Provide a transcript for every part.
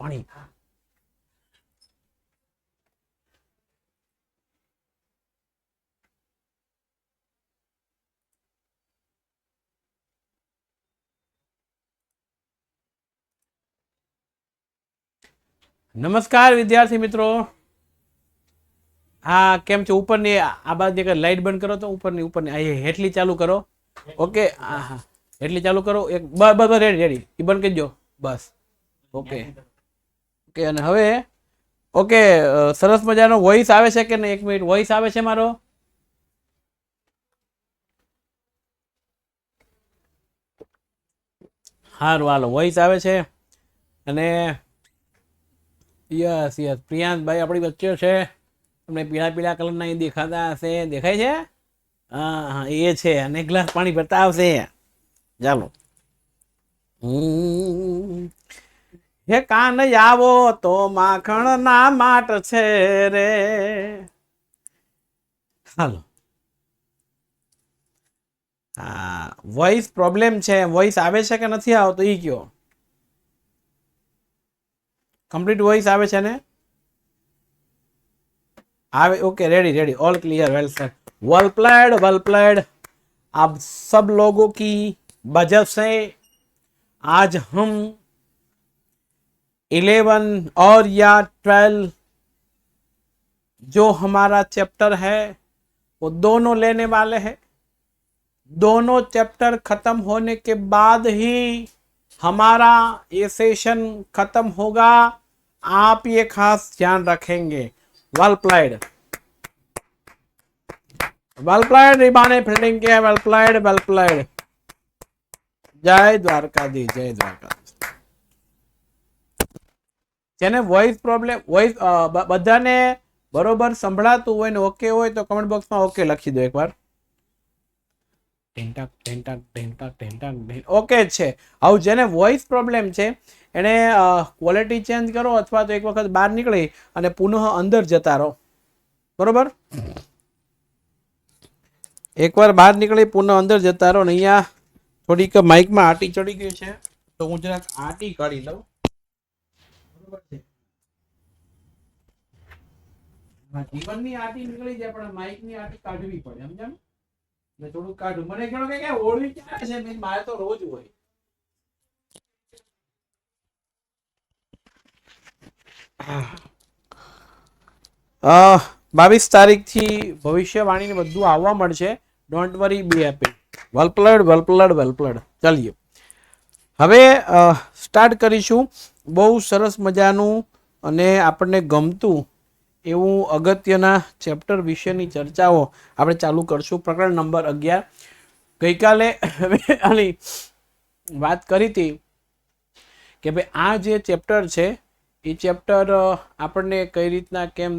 પાણી. નમસ્કાર વિદ્યાર્થી મિત્રો. હા કેમ છો? ઉપરની આ બાજુ લાઈટ બંધ કરો તો ઉપરની હેઠલી ચાલુ કરો. ઓકે હા હા હેઠલી ચાલુ કરો. એક બસ રેડી રેડી એ બંધ કરી દો બસ. ઓકે ઓકે અને હવે ઓકે સરસ મજાનો વોઇસ આવે છે કે નહીં? એક મિનિટ, વોઇસ આવે છે મારો? સારું હાલો, વોઇસ આવે છે. અને યસ યસ પ્રિયાંશભાઈ આપણી વચ્ચે છે. તમને પીળા પીળા કલરના એ દેખાતા હશે, દેખાય છે? હા હા એ છે. અને ગ્લાસ પાણી ભરતા આવશે. ચાલો. હે કાન આવો તો માખણ ના માટ છે રે. હાલો. હા વોઇસ પ્રોબ્લેમ છે. વોઇસ આવે છે કે નથી આવતો ઈ કયો. કમ્પ્લીટ વોઇસ આવે છે ને? આવે okay ready ready all clear well set well played आप सब लोगों की वजह से आज हम 11 और या 12 जो हमारा चैप्टर है वो दोनों लेने वाले हैं. दोनों चैप्टर खत्म होने के बाद ही हमारा ये सेशन खत्म होगा. आप ये खास ध्यान रखेंगे. वेल प्लेड रिबाने फील्डिंग के वेल प्लेड. जय દ્વારકાધીશ જય દ્વારકાધીશ. જેને વોઇસ પ્રોબ્લેમ વોઇસ બધાને બરોબર સંભળાતું હોય ને ઓકે હોય તો કમેન્ટ બોક્સમાં ઓકે લખી દો એકવાર. ઓકે છે. હવે જેને વોઇસ પ્રોબ્લેમ છે એને ક્વોલિટી ચેન્જ કરો અથવા તો એક વખત બહાર નીકળી અને પુનઃ અંદર જતા રહો. બરોબર, એકવાર બહાર નીકળી પુનઃ અંદર જતા રહો. ને અહીંયા થોડીક માઇકમાં આટી ચડી ગઈ છે તો હું જરાક આટી કાઢી લઉં. બરોબર છે. જીવનની આટી નીકળી જાય પણ માઇકની આટી કાઢવી પડે. સમજાણું? એટલે થોડું કાઢું. મને કહો કે ઓળવી ક્યારે છે? મારે તો રોજ હોય. અ 22 તારીખથી ભવિષ્યવાણીને બધું આવવા મળશે. Don't worry, B happy. Well played. ચાલીએ હવે સ્ટાર્ટ કરીશું. બહુ સરસ મજાનું અને આપણને ગમતું એવું અગત્યના ચેપ્ટર વિશેની ચર્ચાઓ આપણે ચાલુ કરશું. પ્રકરણ નંબર 11. ગઈકાલે આની વાત કરી હતી કે ભાઈ આ જે ચેપ્ટર છે એ ચેપ્ટર આપણને કઈ રીતના કેમ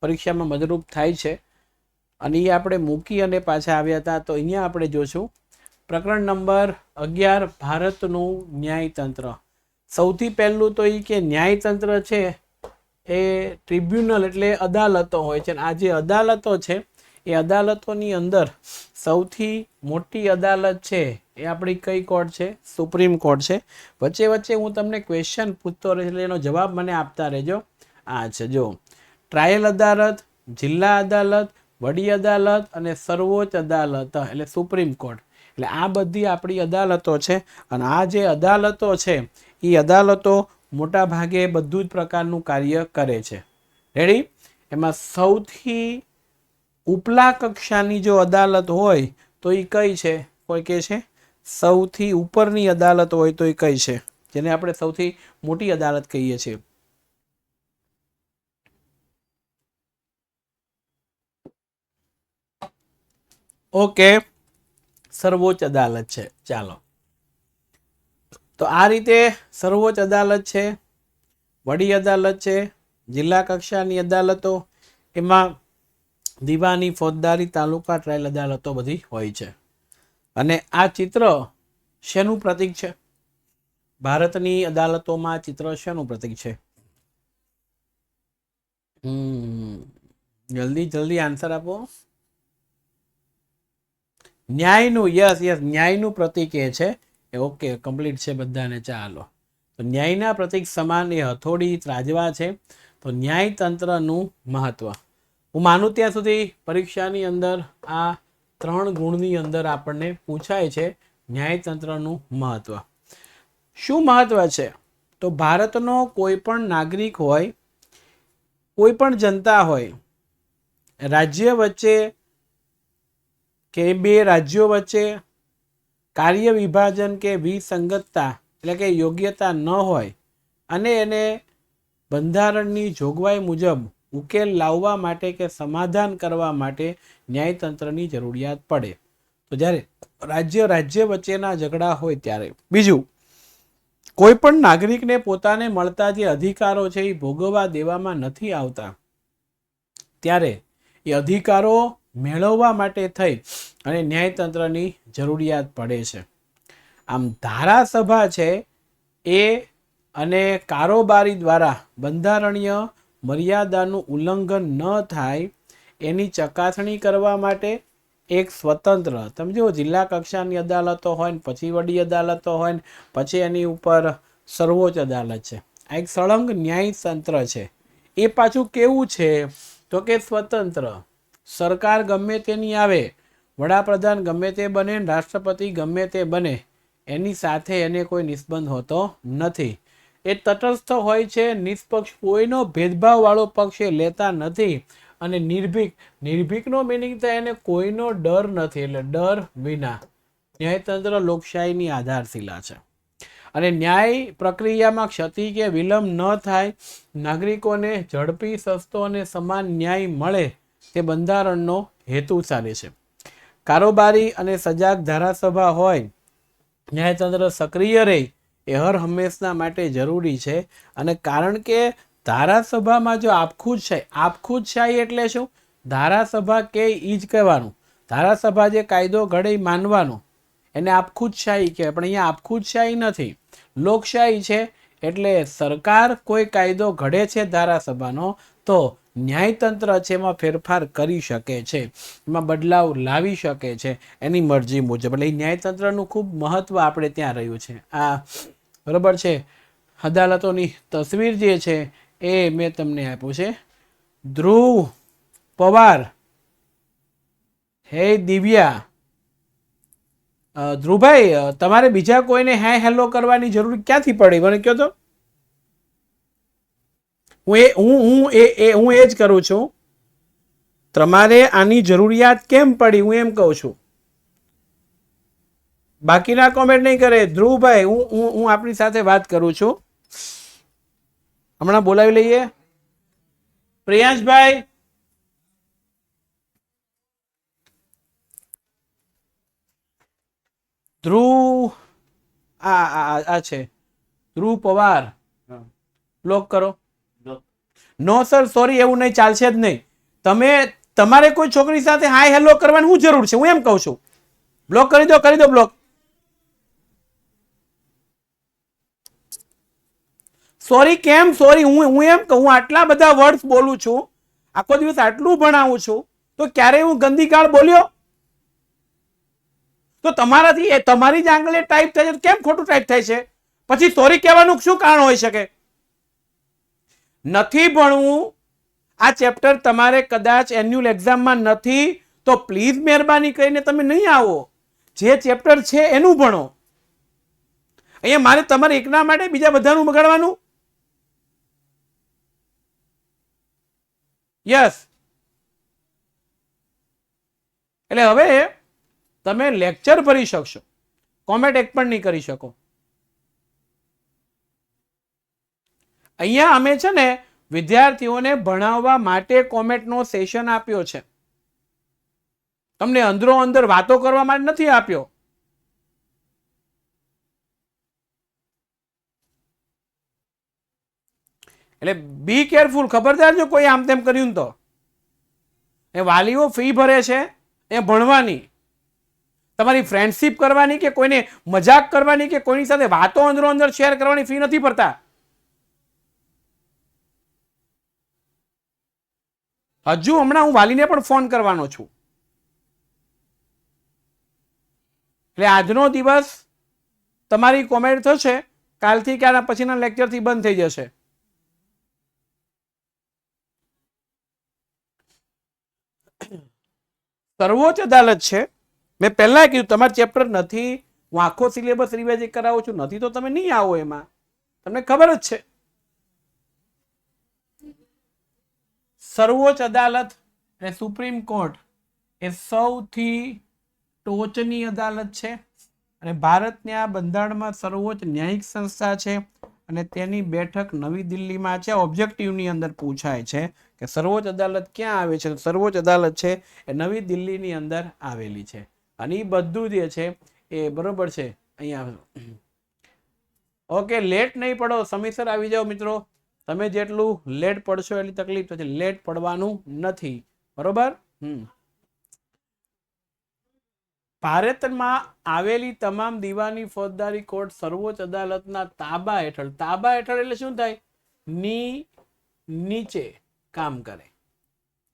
પરીક્ષામાં મદદરૂપ થાય છે અને એ આપણે મૂકી અને પાછા આવ્યા હતા. તો અહીંયા આપણે જોશું પ્રકરણ નંબર 11 ભારતનું ન્યાયતંત્ર. સૌથી પહેલું તો એ કે ન્યાયતંત્ર છે એ ટ્રિબ્યુનલ એટલે અદાલતો હોય છે. આ જે અદાલતો છે એ અદાલતોની અંદર સૌથી મોટી અદાલત છે એ આપણી કઈ કોર્ટ છે? સુપ્રીમ કોર્ટ છે. વચ્ચે વચ્ચે હું તમને ક્વેશ્ચન પૂછતો રહીશ એટલે એનો જવાબ મને આપતા રહેજો. આ છે જો ટ્રાયલ અદાલત, જિલ્લા અદાલત, વડી અદાલત અને સર્વોચ્ચ અદાલત એટલે સુપ્રીમ કોર્ટ. એટલે આ બધી આપણી અદાલતો છે. અને આ જે અદાલતો છે એ અદાલતો મોટા ભાગે બધું જ પ્રકારનું કાર્ય કરે છે. રેડી? એમાં સૌથી ઉપલા કક્ષાની જો અદાલત હોય તો એ કઈ છે? કોઈ કહે છે સૌથી ઉપરની અદાલત હોય તો એ કઈ છે? જેને આપણે સૌથી મોટી અદાલત કહીએ છીએ. ઓકે, સર્વોચ્ચ અદાલત છે. ચાલો, તો આ રીતે સર્વોચ્ચ અદાલત છે, વડી અદાલત છે, જિલ્લા કક્ષાની અદાલતો, એમાં દીવાની, ફોજદારી, તાલુકા, ટ્રાયલ અદાલતો બધી હોય છે. અને આ ચિત્ર શેનું પ્રતીક છે? ભારતની અદાલતોમાં ચિત્ર શેનું પ્રતીક છે? જલ્દી આન્સર આપો. ન્યાયનું. યસ યસ ન્યાયનું પ્રતીક એ છે. ઓકે કમ્પ્લીટ છે બધાને. ચાલો તો ન્યાયના પ્રતીક સમાન એ હથોડી ત્રાજવા છે. તો ન્યાયતંત્રનું મહત્વ હું માનું ત્યાં સુધી પરીક્ષાની અંદર આ 3 ગુણની અંદર આપણને પૂછાય છે ન્યાયતંત્રનું મહત્વ. શું મહત્વ છે? તો ભારતનો કોઈ પણ નાગરિક હોય, કોઈ પણ જનતા હોય, રાજ્ય વચ્ચે કે 2 રાજ્યો વચ્ચે કાર્ય વિભાજન કે વિસંગતતા એટલે કે યોગ્યતા ન હોય અને એને બંધારણની જોગવાઈ મુજબ ઉકેલ લાવવા માટે કે સમાધાન કરવા માટે ન્યાયતંત્રની જરૂરિયાત પડે. તો જ્યારે રાજ્ય વચ્ચેના ઝઘડા હોય ત્યારે. બીજું, કોઈ પણ નાગરિકને પોતાને મળતા જે અધિકારો છે એ ભોગવવા દેવામાં નથી આવતા, ત્યારે એ અધિકારો મેળવવા માટે થઈ અને ન્યાયતંત્રની જરૂરિયાત પડે છે. આમ ધારાસભા છે એ અને કારોબારી દ્વારા બંધારણીય મર્યાદાનું ઉલ્લંઘન ન થાય એની ચકાસણી કરવા માટે એક સ્વતંત્ર, તમે જુઓ જિલ્લા કક્ષાની અદાલતો હોય ને પછી વડી અદાલતો હોય ને પછી એની ઉપર સર્વોચ્ચ અદાલત છે. આ એક સળંગ ન્યાયતંત્ર છે. એ પાછું કેવું છે તો કે સ્વતંત્ર. સરકાર ગમે તેની આવે, વડાપ્રધાન ગમે તે બને, રાષ્ટ્રપતિ ગમે તે બને, એની સાથે એને કોઈ નિસ્બંધ હોતો નથી. એ તટસ્થ હોય છે, નિષ્પક્ષ, કોઈનો ભેદભાવવાળો પક્ષ એ લેતા નથી અને નિર્ભીકનો મિનિંગ થાય એને કોઈનો ડર નથી, એટલે ડર વિના. ન્યાયતંત્ર લોકશાહીની આધારશિલા છે અને ન્યાય પ્રક્રિયામાં ક્ષતિ કે વિલંબ ન થાય, નાગરિકોને ઝડપી, સસ્તો અને સમાન ન્યાય મળે તે બંધારણનો હેતુ સાધે છે. કારોબારી અને સજાગ ધારાસભા હોય, ન્યાયતંત્ર સક્રિય રહે એ હર હંમેશના માટે જરૂરી છે. અને કારણ કે ધારાસભામાં જો આપખુદશાહી એટલે શું? ધારાસભા કે ઈ જ કહેવાનું. ધારાસભા જે કાયદો ઘડે માનવાનો એને આપખુદશાહી કહેવાય. પણ અહીંયા આપખુદશાહી નથી, લોકશાહી છે. એટલે સરકાર કોઈ કાયદો ઘડે છે ધારાસભાનો, તો ન્યાયતંત્ર છે એમાં ફેરફાર કરી શકે છે, એમાં બદલાવ લાવી શકે છે એની મરજી મુજબ. એટલે ન્યાયતંત્રનું ખૂબ મહત્વ આપણે ત્યાં રહ્યું છે. આ બરાબર છે. અદાલતોની તસવીર જે છે એ મેં તમને આપ્યું છે. ધ્રુવ પવાર, હે દિવ્યા, ધ્રુવભાઈ તમારે બીજા કોઈને હે હેલો કરવાની જરૂર ક્યાંથી પડી મને કહો તો? હું એ જ કરું છું. તમારે આની જરૂરિયાત કેમ પડી હું એમ કહું છું. બાકીના કોમેન્ટ નહીં કરે. ધ્રુવભાઈ હું આપની સાથે વાત કરું છું, હમણાં બોલાવી લઈએ. પ્રિયાંશભાઈ, ધ્રુવ આ છે ધ્રુવ પવાર, બ્લોક કરો. નો સર સોરી, એવું નહીં, ચાલશે જ નહીં. તમારે કોઈ છોકરી સાથે હાય હેલો કરવાની શું જરૂર છે હું એમ કહું છું. બ્લોક કરી દો બ્લોક. સોરી કેમ સોરી? હું એમ કહું, આટલા બધા વર્ડ્સ બોલું છું, આખો દિવસ આટલું ભણાવું છું, તો ક્યારે હું ગંદી ગાળ બોલ્યો? તો તમારાથી તમારી જ આંગળે ટાઈપ થાય છે, કેમ ખોટું ટાઈપ થાય છે? પછી સોરી કહેવાનું શું કારણ હોઈ શકે? નથી ભણવું આ ચેપ્ટર, તમારે કદાચ એન્યુઅલ એક્ઝામમાં નથી તો પ્લીઝ મહેરબાની કરીને તમે નહીં આવો. જે ચેપ્ટર છે એનું ભણો. અહીંયા મારે તમારે એકના માટે બીજા બધાનું બગાડવાનું? યસ. એટલે હવે તમે લેક્ચર ભરી શકશો, કોમેન્ટ એક પણ નહીં કરી શકો. અહીંયા અમે છે ને વિદ્યાર્થીઓને ભણાવવા માટે કોમેન્ટનો સેશન આપ્યો છે, તમને અંદરો અંદર વાતો કરવા માટે નથી આપ્યો. એટલે બી કેરફુલ. ખબરદાર જો કોઈ આમ તેમ કર્યું તો. એ વાલીઓ ફી ભરે છે એ ભણવાની, તમારી ફ્રેન્ડશીપ કરવાની કે કોઈને મજાક કરવાની કે કોઈની સાથે વાતો અંદરો અંદર શેર કરવાની ફી નથી ભરતા. હજુ હમણાં હું વાલીને પણ ફોન કરવાનો છું. એટલે આજનો દિવસ તમારી કોમેન્ટ થશે, કાલથી કે આના પછીના લેક્ચરથી બંધ થઈ જશે. સર્વોચ્ચ અદાલત છે, મેં પહેલા કીધું તમારે ચેપ્ટર નથી, હું આખો સિલેબસ રિવાઇઝ કરાવું છું, નથી તો તમે નહીં આવો, એમાં તમને ખબર જ છે. સર્વોચ્ચ અદાલત અને સુપ્રીમ કોર્ટ એ સૌથી ટોચની અદાલત છે અને ભારતના બંધારણમાં સર્વોચ્ચ ન્યાયિક સંસ્થા છે અને તેની બેઠક નવી દિલ્હીમાં છે. ઓબ્જેક્ટિવની અંદર પૂછાય છે કે સર્વોચ્ચ અદાલત ક્યાં આવે છે? સર્વોચ્ચ અદાલત છે એ નવી દિલ્હીની અંદર આવેલી છે અને એ બધું જે છે એ બરોબર છે અહીંયા. ઓકે, લેટ નહીં પડો, સમયસર આવી જાઓ મિત્રો. તમે જેટલું લેટ પડશો એટલી તકલીફ થશે, લેટ પડવાનું નથી, બરોબર. ભારતમાં આવેલી તમામ દીવાની ફોજદારી કોર્ટ સર્વોચ્ચ અદાલતના તાબા હેઠળ, તાબા હેઠળ એટલે શું થાય? ની નીચે કામ કરે,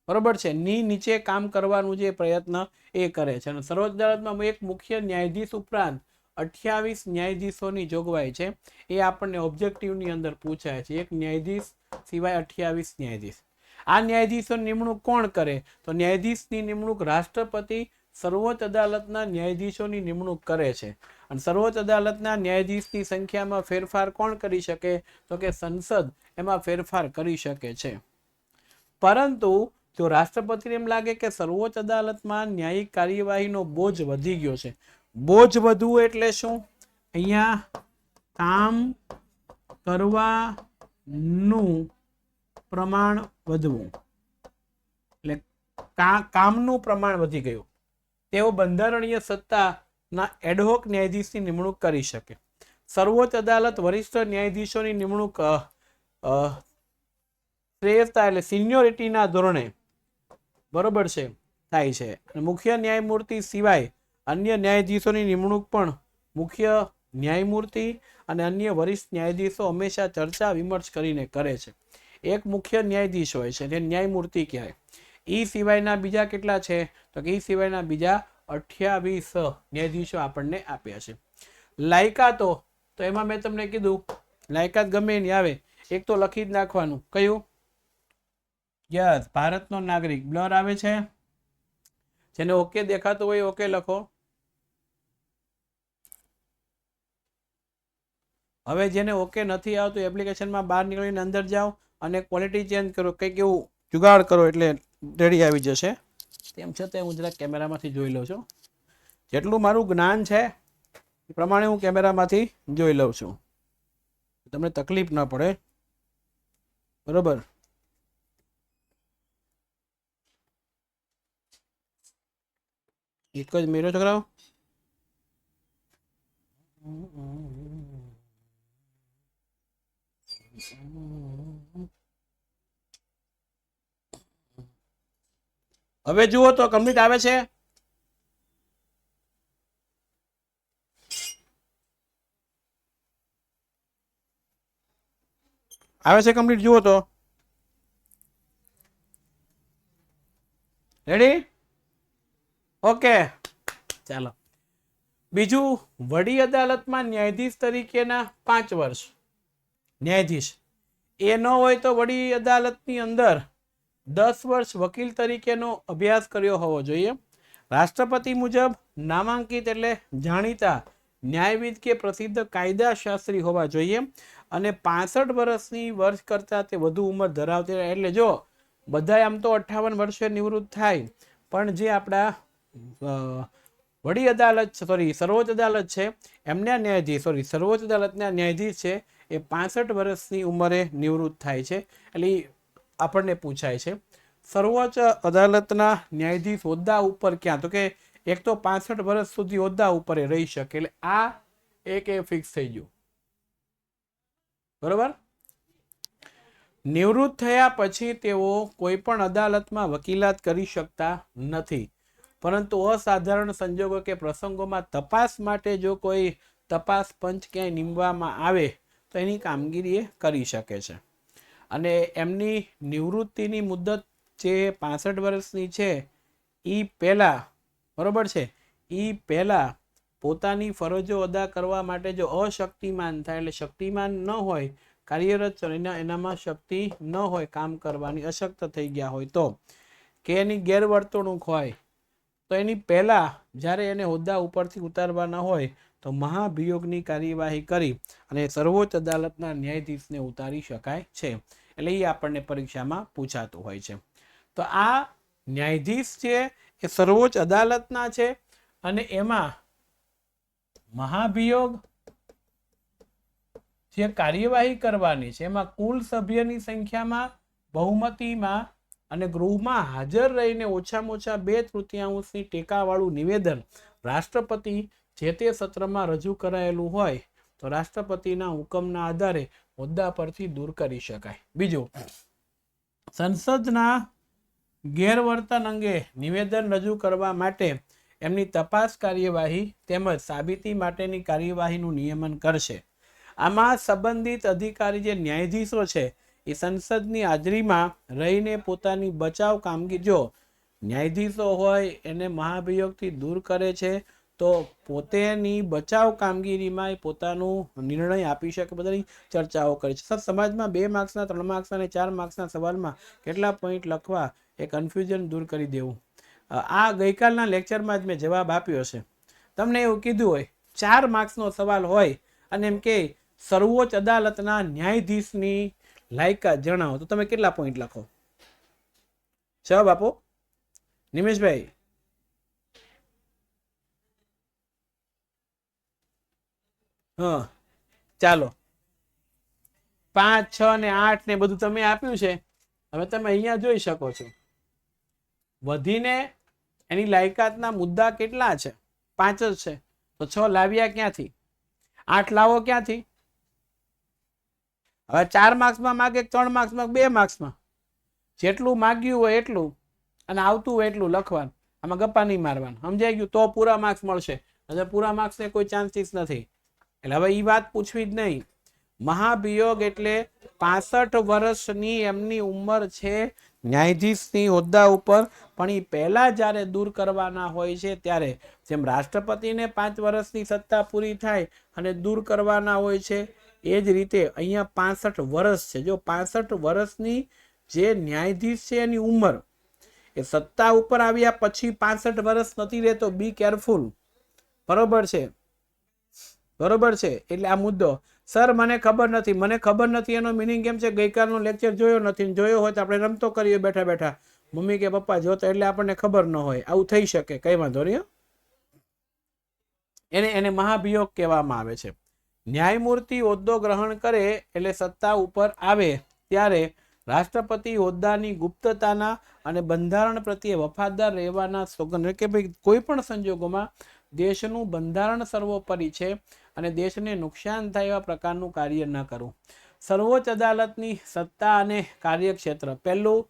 બરોબર છે. ની નીચે કામ કરવાનું જે પ્રયત્ન એ કરે છે. અને સર્વોચ્ચ અદાલતમાં એક મુખ્ય ન્યાયાધીશ ઉપરાંત 28 ન્યાયાધીશોની જોગવાઈ છે. એ આપણને ઓબ્જેક્ટિવની અંદર પૂછાય છે. એક ન્યાયાધીશ સિવાય 28 ન્યાયાધીશ. આ ન્યાયાધીશોની નિમણૂક કોણ કરે? તો ન્યાયાધીશની નિમણૂક રાષ્ટ્રપતિ સર્વોચ્ચ અદાલતના ન્યાયાધીશોની નિમણૂક કરે છે. અને સર્વોચ્ચ અદાલતના ન્યાયાધીશની સંખ્યામાં ફેરફાર કોણ કરી શકે? તો કે સંસદ એમાં ફેરફાર કરી શકે છે. પરંતુ જો રાષ્ટ્રપતિને એમ લાગે કે સર્વોચ્ચ અદાલતમાં ન્યાયિક કાર્યવાહીનો બોજ વધી ગયો છે, બોજ વધવું એટલે શું? અહીંયા કામ કરવાનું પ્રમાણ વધવું, એટલે કામનું પ્રમાણ વધી ગયું. તેઓ બંધારણીય સત્તાના એડહોક ન્યાયાધીશની નિમણૂક કરી શકે. સર્વોચ્ચ અદાલત વરિષ્ઠ ન્યાયાધીશોની નિમણૂક શ્રેષ્ઠતા એટલે સિનિયોરિટીના ધોરણે બરોબર છે થાય છે. મુખ્ય ન્યાયમૂર્તિ સિવાય અન્ય ન્યાયાધીશોની નિમણૂક પણ મુખ્ય ન્યાયમૂર્તિ અને અન્ય વરિષ્ઠ ન્યાયાધીશો હંમેશા ચર્ચા વિમર્શ કરીને કરે છે. એક મુખ્ય ન્યાયાધીશ હોય છે, જે ન્યાયમૂર્તિ કહેવાય. એ સિવાયના બીજા કેટલા છે? તો કે એ સિવાયના બીજા 28 ન્યાયાધીશો આપણને આપ્યા છે. લાયકાતો, તો એમાં મેં તમને કીધું લાયકાત ગમે એની આવે, એક તો લખી જ નાખવાનું. કયું? યસ, ભારતનો નાગરિક. બ્લર આવે છે? જેને ઓકે દેખાતું હોય ઓકે લખો. હવે જેને ઓકે નથી આવતું એપ્લિકેશનમાં બહાર નીકળીને અંદર જાઓ અને ક્વોલિટી ચેન્જ કરો, કંઈક એવું જુગાડ કરો એટલે રેડી આવી જશે. તેમ છતાં હું જરા કેમેરામાંથી જોઈ લઉં છું. જેટલું મારું જ્ઞાન છે એ પ્રમાણે હું કેમેરામાંથી જોઈ લઉં છું, તમને તકલીફ ના પડે, બરોબર. એક જ મેરો છોકરાઓ. હવે જુઓ તો કમ્પ્લીટ આવે છે? આવે છે કમ્પ્લીટ? જુઓ તો. રેડી? ઓકે, ચાલો. બીજું, વડી અદાલતમાં ન્યાયાધીશ તરીકેના 5 વર્ષ ન્યાયાધીશ એ ન હોય તો વડી અદાલતની અંદર 10 વર્ષ વકીલ તરીકેનો અભ્યાસ કર્યો હોવો જોઈએ. રાષ્ટ્રપતિ મુજબ નામાંકિત એટલે જાણીતા ન્યાયવિદ કે પ્રસિદ્ધ કાયદાશાસ્ત્રી હોવા જોઈએ અને 65 વર્ષની વર્ષ કરતાં તે વધુ ઉંમર ધરાવતી. એટલે જો બધા આમ તો 58 વર્ષે નિવૃત્ત થાય, પણ જે આપણા વડી અદાલત સર્વોચ્ચ અદાલત છે એમના ન્યાયાધીશ સર્વોચ્ચ અદાલતના ન્યાયાધીશ છે એ 65 વર્ષની ઉંમરે નિવૃત્ત થાય છે. એટલે આપણને પૂછાય છે સર્વોચ્ચ અદાલતના ન્યાયાધીશ હોદ્દા ઉપર ક્યાં? તો કે એક તો 65 વર્ષ સુધી હોદ્દા ઉપર રહી શકે, એટલે આ એક ફિક્સ થઈ ગયું, બરોબર. નિવૃત્ત થયા પછી તેઓ કોઈ પણ અદાલતમાં વકીલાત કરી શકતા નથી, પરંતુ અસાધારણ સંજોગો કે પ્રસંગોમાં તપાસ માટે જો કોઈ તપાસ પંચ ક્યાંય નીમવામાં આવે તો એની કામગીરી એ કરી શકે છે. અને એમની નિવૃત્તિની મુદત જે 65 વર્ષની છે એ પહેલા, બરોબર છે, એ પહેલા પોતાની ફરજો અદા કરવા માટે જો અશક્તિમાન થાય, એટલે શક્તિમાન ન હોય, કાર્યરત એનામાં શક્તિ ન હોય કામ કરવાની, અશક્ત થઈ ગયા હોય તો, કે એની ગેરવર્તણૂક હોય, તો એની પહેલા જ્યારે એને હોદ્દા ઉપરથી ઉતારવાના હોય તો મહાભિયોગની કાર્યવાહી કરી અને સર્વોચ્ચ અદાલતના ન્યાયાધીશને ઉતારી શકાય છે. એટલે એ આપણને પરીક્ષામાં પૂછાતું હોય છે. તો આ ન્યાયાધીશ છે એ સર્વોચ્ચ અદાલતના છે અને એમાં મહાભિયોગ જે કાર્યવાહી કરવાની છે એમાં કુલ સભ્યની સંખ્યામાં, બહુમતીમાં અને ગૃહમાં હાજર રહીને ઓછામાં ઓછા 2/3 ટેકાવાળું નિવેદન રાષ્ટ્રપતિ જે તે સત્રમાં રજૂ કરાયેલું હોય તો રાષ્ટ્રપતિના હુકમના આધારે હોદ્દા પરથી દૂર કરી શકાય. બીજું, સંસદના ગેરવર્તન અંગે નિવેદન રજૂ કરવા માટે એમની તપાસ કાર્યવાહી તેમજ સાબિતી માટેની કાર્યવાહીનું નિયમન કરશે. આમાં સંબંધિત અધિકારી જે ન્યાયાધીશો છે એ સંસદની હાજરીમાં રહીને પોતાની બચાવ કામગીરી, જો ન્યાયાધીશો હોય એને મહાભિયોગથી દૂર કરે છે તો પોતેની બચાવ કામગીરીમાં પોતાનું નિર્ણય આપી શકે, બધાની ચર્ચાઓ કરે છે. સમાજમાં 2 માર્ક્સના, 3 માર્ક્સના અને 4 માર્ક્સના સવાલમાં કેટલા પોઈન્ટ લખવા એ કન્ફ્યુઝન દૂર કરી દેવું. આ ગઈકાલના લેક્ચરમાં જ મેં જવાબ આપ્યો છે. તમને એવું કીધું હોય 4 માર્ક્સનો સવાલ હોય અને એમ કે સર્વોચ્ચ અદાલતના ન્યાયાધીશની લાયકાત જણાવો, તો તમે કેટલા પોઈન્ટ લખો? જવાબ આપો નિમેશભાઈ. હા ચાલો, 5, 6 ને 8 ને બધું તમે આપ્યું છે. હવે તમે અહીંયા જોઈ શકો છો વધીને એની લાયકાતના મુદ્દા કેટલા છે? 5 જ છે. તો 6 લાવ્યા ક્યાંથી? 8 લાવો ક્યાંથી? હવે 4 માર્ક્સમાં માગે, 3 માર્ક્સમાં, 2 માર્ક્સમાં, જેટલું માગ્યું હોય એટલું અને આવતું હોય એટલું લખવાનું. આમાં ગપ્પા નહીં મારવાનું. સમજાઈ ગયું? તો પૂરા માર્ક્સ મળશે. એટલે પૂરા માર્ક્સને કોઈ ચાન્સીસ નથી. એટલે હવે એ વાત પૂછવી જ નહીં. મહાભિયોગ એટલે 65 વર્ષની એમની ઉંમર છે ન્યાયાધીશની હોદ્દા ઉપર, પણ એ પહેલા જ્યારે દૂર કરવાના હોય છે ત્યારે જેમ રાષ્ટ્રપતિને 5 વર્ષની સત્તા પૂરી થાય અને દૂર કરવાના હોય છે, એ જ રીતે અહીંયા 65 વર્ષ છે. જો 65 વર્ષની જે ન્યાયાધીશ છે એની ઉંમર એ સત્તા ઉપર આવ્યા પછી 65 વર્ષ નથી રહેતો. Be careful. બરોબર છે? બરોબર છે? એટલે આ મુદ્દો, સર મને ખબર નથી, મને ખબર નથી એનો મિનિંગ કેમ છે? ગઈકાલનો લેક્ચર જોયો નથી, જોયો હોય તો આપણે રમતો કરીએ બેઠા બેઠા, મમ્મી કે પપ્પા જોતા, એટલે આપણને ખબર ન હોય. આવું થઈ શકે, કઈ વાંધો નહીં. એને મહાભિયોગ કહેવામાં આવે છે. ન્યાયમૂર્તિ હોદ્દો ગ્રહણ કરે એટલે સત્તા ઉપર આવે ત્યારે રાષ્ટ્રપતિ હોદ્દાની ગુપ્તતાના અને બંધારણ પ્રત્યે વફાદાર રહેવાના સોગંદ, કે ભાઈ કોઈ પણ સંજોગોમાં દેશનું બંધારણ સર્વોપરી છે અને દેશને નુકસાન થાય એવા પ્રકારનું કાર્ય ન કરવું. સર્વોચ્ચ અદાલતની સત્તા અને કાર્યક્ષેત્ર: પહેલું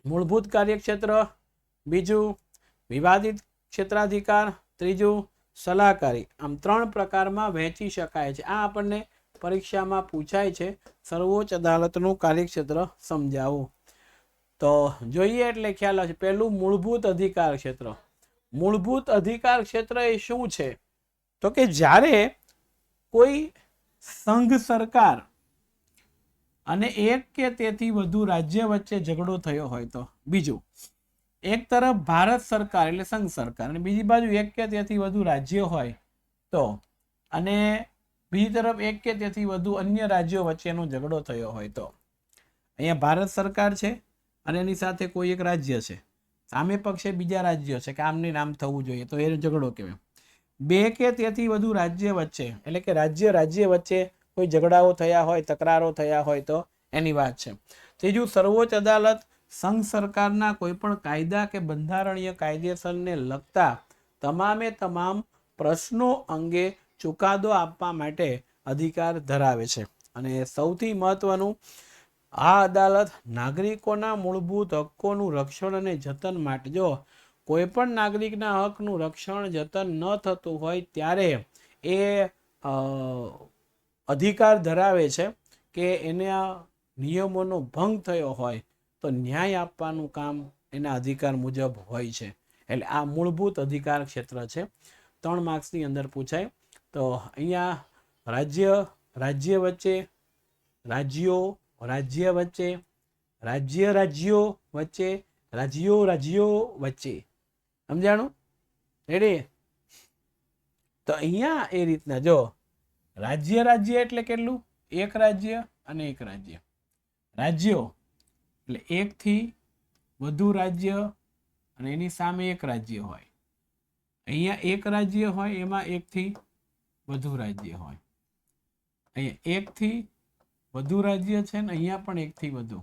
મૂળભૂત કાર્યક્ષેત્ર, બીજું વિવાદિત ક્ષેત્રાધિકાર, ત્રીજું સલાહકારી. આમ 3 પ્રકારમાં વહેંચી શકાય છે. આ આપણને પરીક્ષામાં પૂછાય છે. સર્વોચ્ચ અદાલતનું કાર્યક્ષેત્ર સમજાવો તો જોઈએ એટલે ખ્યાલ આવશે. પહેલું મૂળભૂત અધિકાર ક્ષેત્ર. મૂળભૂત અધિકાર ક્ષેત્ર એ શું છે? તો કે જ્યારે કોઈ સંઘ સરકાર અને 1 કે તેથી વધુ રાજ્ય વચ્ચે ઝઘડો થયો હોય તો, બીજું એક તરફ ભારત સરકાર એટલે સંઘ સરકાર અને બીજી બાજુ 1 કે તેથી વધુ રાજ્ય હોય તો, અને બીજી તરફ 1 કે તેથી વધુ અન્ય રાજ્યો વચ્ચેનો ઝઘડો થયો હોય તો. અહીંયા ભારત સરકાર છે અને એની સાથે કોઈ એક રાજ્ય છે, સામે પક્ષે બીજા રાજ્યો છે કે આમને નામ થવું જોઈએ, તો એ ઝઘડો કહેવાય. 2 કે તેથી વધુ રાજ્ય વચ્ચે એટલે કે રાજ્ય વચ્ચે કોઈ ઝઘડાઓ થયા હોય, તકરારો થયા હોય તો એની વાત છે. ત્રીજું, સર્વોચ્ચ અદાલત સંઘ સરકારના કોઈ પણ કાયદા કે બંધારણીય કાયદેસરને લગતા તમામે તમામ પ્રશ્નો અંગે ચુકાદો આપવા માટે અધિકાર ધરાવે છે. અને સૌથી મહત્વનું, આ અદાલત નાગરિકોના મૂળભૂત હકોનું રક્ષણ અને જતન માટે, જો કોઈ પણ નાગરિકના હકનું રક્ષણ જતન ન થતું હોય ત્યારે એ અધિકાર ધરાવે છે કે એને આ નિયમોનો ભંગ થયો હોય તો ન્યાય આપવાનું કામ એના અધિકાર મુજબ હોય છે. એટલે આ મૂળભૂત અધિકાર ક્ષેત્ર છે. 3 માર્ક્સની અંદર પૂછાય. તો અહીંયા રાજ્ય રાજ્ય વચ્ચે, રાજ્યો રાજ્ય વચ્ચે, રાજ્યો વચ્ચે, રાજ્યો વચ્ચે. સમજાણું? રેડી? તો અહીંયા એ રીતના જો રાજ્ય એટલે કેટલું? એક રાજ્ય અને એક રાજ્ય. રાજ્યો એટલે 1 થી વધુ રાજ્ય અને એની સામે એક રાજ્ય હોય. અહીંયા એક રાજ્ય હોય, એમાં 1 થી વધુ રાજ્ય હોય. અહીંયા 1 થી વધુ રાજ્ય છે ને અહીંયા પણ 1 થી વધુ.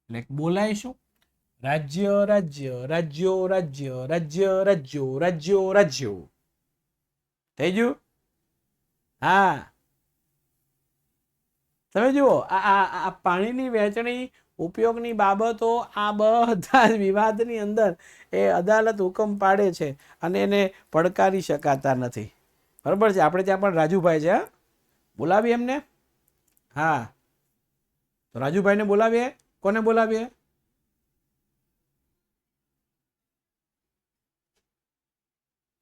એટલે બોલાય શું? રાજ્ય રાજ્યો. થઈ ગયું? હા, તમે જુઓ આ પાણીની વહેંચણી ઉપયોગની બાબતો આ બધા જ વિવાદની અંદર એ અદાલત હુકમ પાડે છે અને એને પડકારી શકાતા નથી. બરોબર છે? આપણે ત્યાં પણ રાજુભાઈ છે, બોલાવીએ એમને. હા, તો રાજુભાઈને બોલાવીએ. કોને બોલાવીએ?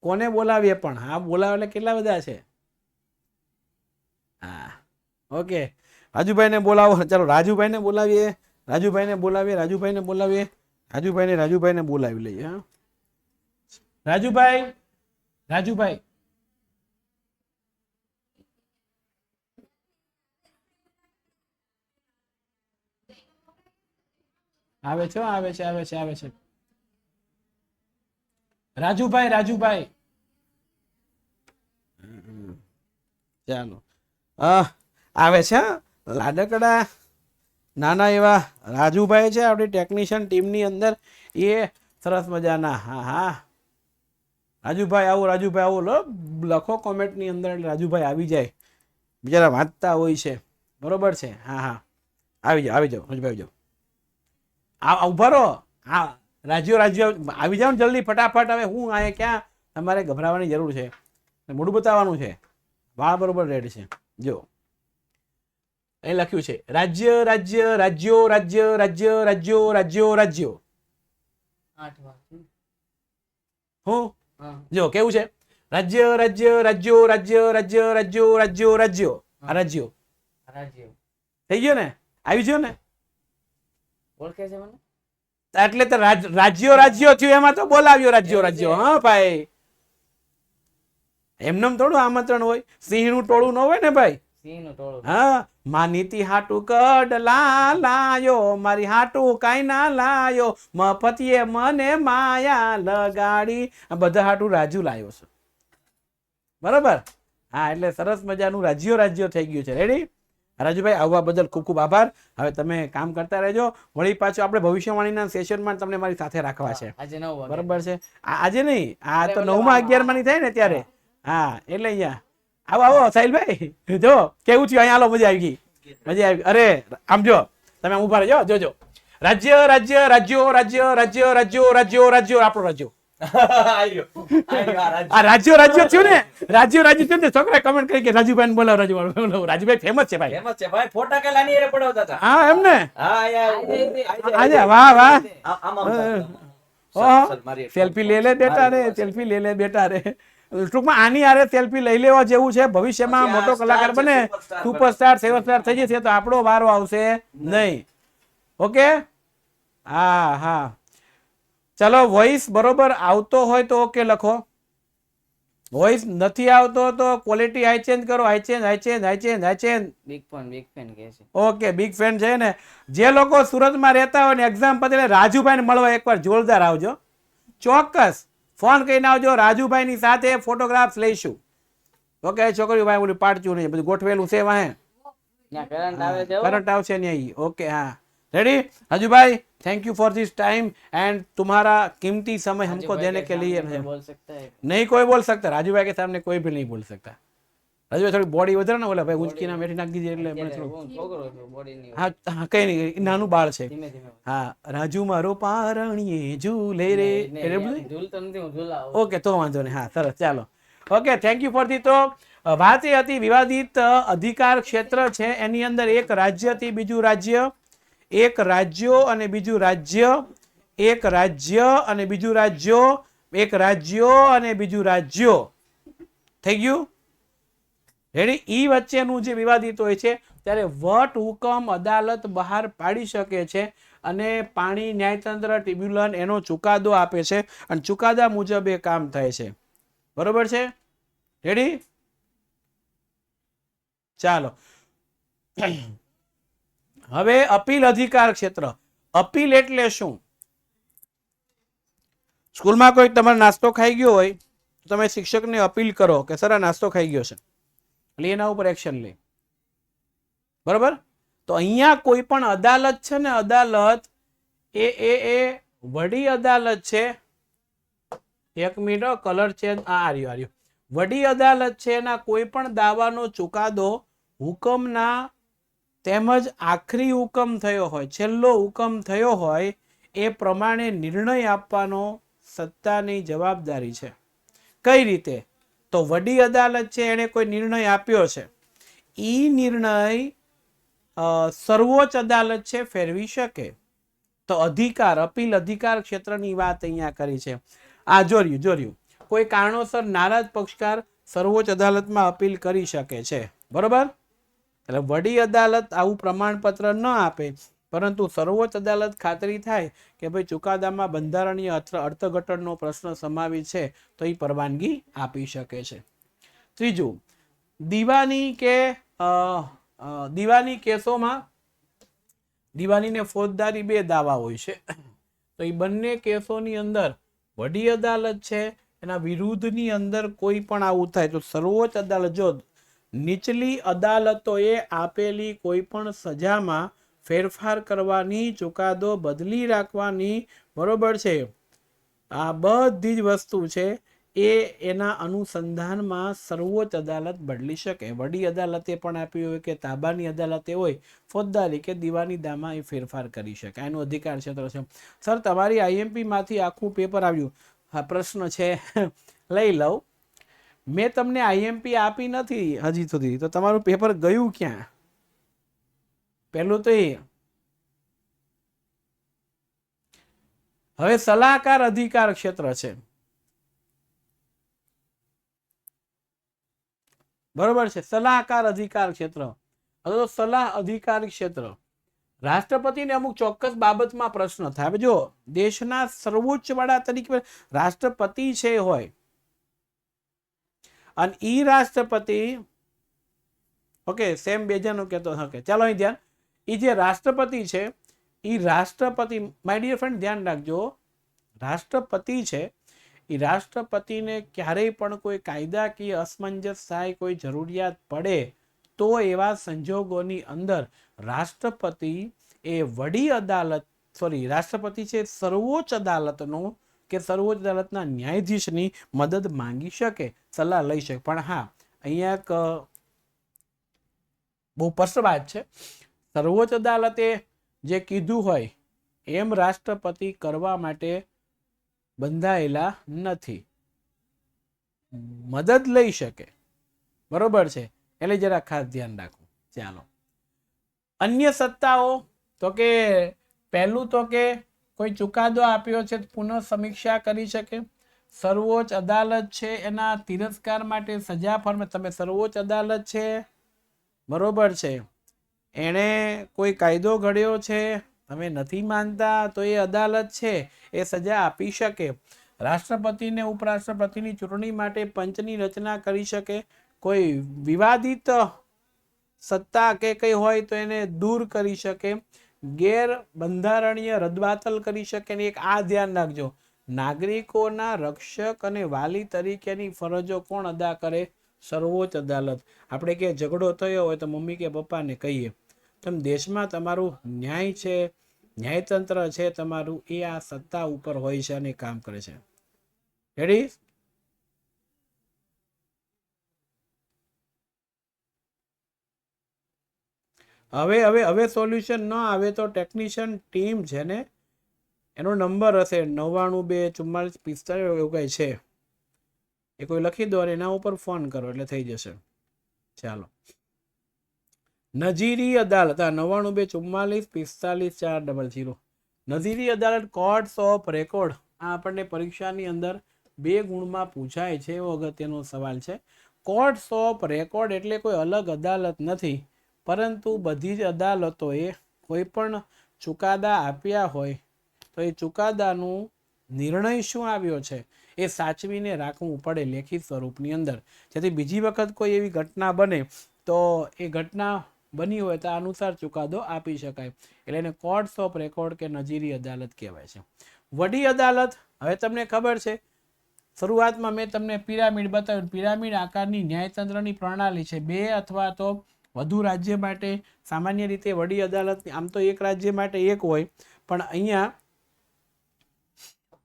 કોને બોલાવીએ? પણ હા, બોલાવે એટલે કેટલા બધા છે? હા, ઓકે, રાજુભાઈને બોલાવો. ચાલો રાજુભાઈને બોલાવીએ. રાજુભાઈને બોલાવી લઈએ. હા, રાજુભાઈ આવે છે. રાજુભાઈ ચાલો આવે છે. લાડકડા નાના એવા રાજુભાઈ છે આપણી ટેકનિશિયન ટીમની અંદર. એ સરસ મજાના. હા, રાજુભાઈ આવો લખો કોમેન્ટની અંદર એટલે રાજુભાઈ આવી જાય. બિચારા વાંચતા હોય છે. બરોબર છે? હા, આવી જાઓ રાજુભાઈ, જાઓ. ઉભા રહો. હા, રાજ્યો આવી જાઓ ને જલ્દી, ફટાફટ. હવે હું આ ક્યાં તમારે ગભરાવાની જરૂર છે? મોઢું બતાવવાનું છે. વાળ બરોબર રેડ છે. જો અહીં લખ્યું છે રાજ્યો. હું જો કેવું છે? રાજ્યો. થઈ ગયો ને? આવી ગયો ને? ઓળખે છે મને? એટલે તો રાજ્યો થયું, એમાં તો બોલાવ્યો રાજ્યો. હા ભાઈ, એમને થોડું આમંત્રણ હોય. સિંહનું ટોળું ન હોય ને ભાઈ. હા, માનીતી હાટું કડલા લાયો, મારી હાટું કાઈ ના લાયો, મફતીએ મને માયા લગાડી. આ બધા હાટું રાજુ લાયો છે. બરોબર? હા, એટલે સરસ મજાનું રાજ્યો થઈ ગયું છે. રેડી? રાજુભાઈ, આવવા બદલ ખૂબ ખૂબ આભાર. હવે તમે કામ કરતા રહેજો. વળી પાછું આપણે ભવિષ્યવાણીના સેશનમાં તમને મારી સાથે રાખવા છે. બરોબર છે? આજે નહીં, આ તો 9મા 11મા ની થાય ને ત્યારે. હા, એટલે અહીંયા આવો સાહિલભાઈ. જો કેવું થયું અહીંયા? હાલો, મજા આવી ગઈ. અરે આમ જો, તમે ઉભા રહેજો. જોજો, રાજ્યો. આપણો રાજ્યો. રાજ્યો થયું ને? રાજ્યો થયું ને? છોકરા કમેન્ટ કરી કે રાજુભાઈ બોલાવો. રાજુભાઈ ફેમસ છે ભાઈ. ફોટા કે લાની રે પડાવતા હતા. હા, એમને આજે વાહ. સેલ્ફી લે લે બેટા રે. ટૂંકમાં આની આરે સેલ્ફી લઈ લેવા જેવું છે. ભવિષ્યમાં મોટો કલાકાર બને, સુપરસ્ટાર સેવસ્ટાર થઈ જશે તો આપણો વારો આવશે નહીં. ઓકે? હા, ચલો. વોઇસ બરોબર આવતો હોય તો ઓકે લખો. વોઇસ નથી આવતો તો ક્વોલિટી હાઈ ચેન્જ કરો. High change. બિગ ફેન કહે છે. ઓકે, બિગ ફેન છે ને? જે લોકો સુરતમાં રહેતા હોય ને એક્ઝામ પછી રાજુભાઈને મળવા એકવાર જોરદાર આવજો. ચોક્કસ ફોન કરીને આવજો. રાજુભાઈની સાથે ફોટોગ્રાફ્સ લઈશું. ઓકે છોકરીઓ ભાઈ, ઓલી પાડચું નહીં, બધું ગોઠવેલું છે વાહે. કરંટ આવશે નહીં. ઓકે, હા, रेडी राजू भाई, thank you for this time and तुम्हारा कीमती समय हमको देने के लिए। बोल सकता है नहीं कोई बोल सकता, राजू भाई के सामने कोई भी नहीं बोल सकता। राजू भाई थोड़ी बॉडी વધારે ને ઓલા ભાઈ ઊંચકી ના મેઠી નાખી દીધી એટલે મને થોડું છોકરો છો બોડી ની હા કઈ નહીં નાનું બાળ છે હા રાજુ મારો પારણીએ ઝૂલે રે એટલે બધું ઝૂલતો નથી હું ઝૂલાવ ઓકે તો વાંધો નહીં હા સરસ ચાલો okay thank you for the તો વાત એ હતી વિવાદિત અધિકાર ક્ષેત્ર છે એની અંદર એક રાજ્યથી બીજું રાજ્ય એક રાજ્યો અને બીજું રાજ્ય એક રાજ્ય અને બીજું રાજ્યો એક રાજ્યો અને બીજું રાજ્યો થઈ ગયું રેડી ઈ વચ્ચેનું જે વિવાદિત હોય છે ત્યારે વટ હુકમ અદાલત બહાર પાડી શકે છે અને પાણી ન્યાયતંત્ર ટ્રિબ્યુનલ એનો ચુકાદો આપે છે અને ચુકાદા મુજબ એ કામ થાય છે બરોબર છે રેડી ચાલો હવે અપીલ અધિકાર ક્ષેત્ર અપીલ એટલે શું સ્કૂલમાં કોઈ તમારો નાસ્તો ખાઈ ગયો હોય તો તમે શિક્ષકને અપીલ કરો કે સર આ નાસ્તો ખાઈ ગયો છે એટલે એના ઉપર એક્શન લે બરોબર તો અહીંયા કોઈ પણ અદાલત છે ને અદાલત એ વડી અદાલત છે એક મિનિટ કલર ચેન્જ આર્યો વડી અદાલત છે એના કોઈ પણ દાવાનો ચુકાદો હુકમના તેમજ આખરી હુકમ થયો હોય છેલ્લો હુકમ થયો હોય એ પ્રમાણે નિર્ણય આપવાનો સત્તાની જવાબદારી છે કઈ રીતે તો વડી અદાલત છે એને કોઈ નિર્ણય આપ્યો છે ઈ નિર્ણય સર્વોચ્ચ અદાલત છે ફેરવી શકે તો અધિકાર અપીલ અધિકાર ક્ષેત્રની વાત અહીંયા કરી છે આ જોર્યું કોઈ કારણોસર નારાજ પક્ષકાર સર્વોચ્ચ અદાલતમાં અપીલ કરી શકે છે બરોબર એટલે વડી અદાલત આવું પ્રમાણપત્ર ન આપે પરંતુ સર્વોચ્ચ અદાલત ખાતરી થાય કે ભાઈ ચુકાદામાં બંધારણીય અર્થઘટનનો પ્રશ્ન સમાવિત છે તો એ પરવાનગી આપી શકે છે ત્રીજું દીવાની કેસોમાં દીવાની ને ફોજદારી બે દાવા હોય છે તો એ બંને કેસોની અંદર વડી અદાલત છે એના વિરુદ્ધની અંદર કોઈ પણ આવું થાય તો સર્વોચ્ચ અદાલત જો નીચલી અદાલતોએ આપેલી કોઈ પણ સજામાં ફેરફાર કરવાની ચુકાદો બદલી રાખવાની બરોબર છે આ બધી જ વસ્તુ છે એ એના અનુસંધાનમાં સર્વોચ્ચ અદાલત બદલી શકે વડી અદાલતે પણ આપ્યું હોય કે તાબાની અદાલતે હોય ફોજદારી કે દીવાની દામાં એ ફેરફાર કરી શકે એનો અધિકાર ક્ષેત્ર છે સર તમારી આઈએમપી માંથી આખું પેપર આવ્યું હા પ્રશ્ન છે લઈ લઉં મેં તમને આઈએમપી આપી નથી હજી સુધી તો તમારું પેપર ગયું ક્યાં પહેલું તો એ હવે સલાહકાર અધિકાર ક્ષેત્ર છે બરોબર છે સલાહકાર અધિકાર ક્ષેત્ર અથવા તો સલાહ અધિકાર ક્ષેત્ર રાષ્ટ્રપતિને અમુક ચોક્કસ બાબતમાં પ્રશ્ન થાય હવે જો દેશના સર્વોચ્ચ વડા તરીકે રાષ્ટ્રપતિ છે હોય અને ઈ રાષ્ટ્રપતિ ઓકે સેમ બેજાનું કહેતો હકે ચાલો અહીં ધ્યાન ઈ જે રાષ્ટ્રપતિ છે ઈ રાષ્ટ્રપતિ માય ડિયર ફ્રેન્ડ ધ્યાન રાખજો રાષ્ટ્રપતિ છે એ રાષ્ટ્રપતિને ક્યારેય પણ કોઈ કાયદાકીય અસમંજસ થાય કોઈ જરૂરિયાત પડે તો એવા સંજોગોની અંદર રાષ્ટ્રપતિ એ વડી અદાલત રાષ્ટ્રપતિ છે સર્વોચ્ચ અદાલતનો કે સર્વોચ્ચ અદાલતના ન્યાયાધીશની મદદ માંગી શકે સલાહ લઈ શકે પણ હા અહીંયા એક બહુ સ્પષ્ટ વાત છે સર્વોચ્ચ અદાલતે જે કીધું હોય એમ રાષ્ટ્રપતિ કરવા માટે બંધાયેલા નથી મદદ લઈ શકે બરોબર છે એટલે જરા ખાસ ધ્યાન રાખવું ચાલો અન્ય સત્તાઓ તો કે પહેલું તો કે કોઈ ચુકાદો આપ્યો છે પુનઃ સમીક્ષા કરી શકે સર્વોચ્ચ અદાલત છે એના તિરસ્કાર માટે સજા ફરમે તમે સર્વોચ્ચ અદાલત છે બરોબર છે એણે કોઈ કાયદો ઘડ્યો છે તમે નથી માનતા તો એ અદાલત છે એ સજા આપી શકે રાષ્ટ્રપતિને ઉપરાષ્ટ્રપતિની ચૂંટણી માટે પંચની રચના કરી શકે કોઈ વિવાદિત સત્તા કે કઈ હોય તો એને દૂર કરી શકે ગેર બંધારણીય રદબાતલ કરી શકે ને એક આ ધ્યાન રાખજો નાગરિકોના રક્ષક અને વાલી તરીકેની ફરજો કોણ અદા કરે સર્વોચ્ચ અદાલત આપણે કે ઝઘડો થયો હોય તો મમ્મી કે પપ્પાને કહીએ તેમ દેશમાં તમારું ન્યાય છે ન્યાયતંત્ર છે તમારું એ આ સત્તા ઉપર હોય છે અને કામ કરે છે રેડી હવે સોલ્યુશન ન આવે તો ટેકનિશિયન ટીમ છે ને એનો નંબર હશે 992445 એવું કઈ છે એ કોઈ લખી દો અને એના ઉપર ફોન કરો એટલે થઈ જશે ચાલો નજીરી અદાલત 992445 400 નજીરી અદાલત કોર્ટ્સ ઓફ રેકોર્ડ આ આપણને પરીક્ષાની અંદર 2 ગુણમાં પૂછાય છે એવો અગત્યનો સવાલ છે. કોર્ટ્સ ઓફ રેકોર્ડ એટલે કોઈ અલગ અદાલત નથી, પરંતુ બધી જ અદાલતોએ કોઈ પણ ચુકાદા આપ્યા હોય તો એ ચુકાદાનું નિર્ણય શું આવ્યો છે એ સાચવીને રાખવું પડે લેખિત સ્વરૂપની અંદર, જેથી બીજી વખત કોઈ એવી ઘટના બને તો એ ઘટના બની હોય તો અનુસાર ચુકાદો આપી શકાય. એટલે એને કોર્ટ્સ ઓફ રેકોર્ડ કે નજીરી અદાલત કહેવાય છે. વડી અદાલત, હવે તમને ખબર છે શરૂઆતમાં મેં તમને પિરામિડ બતાવ્યું. પિરામિડ આકારની ન્યાયતંત્રની પ્રણાલી છે. 2 અથવા તો વધુ રાજ્ય માટે સામાન્ય રીતે વડી અદાલત, આમ તો એક રાજ્ય માટે એક હોય, પણ અહીંયા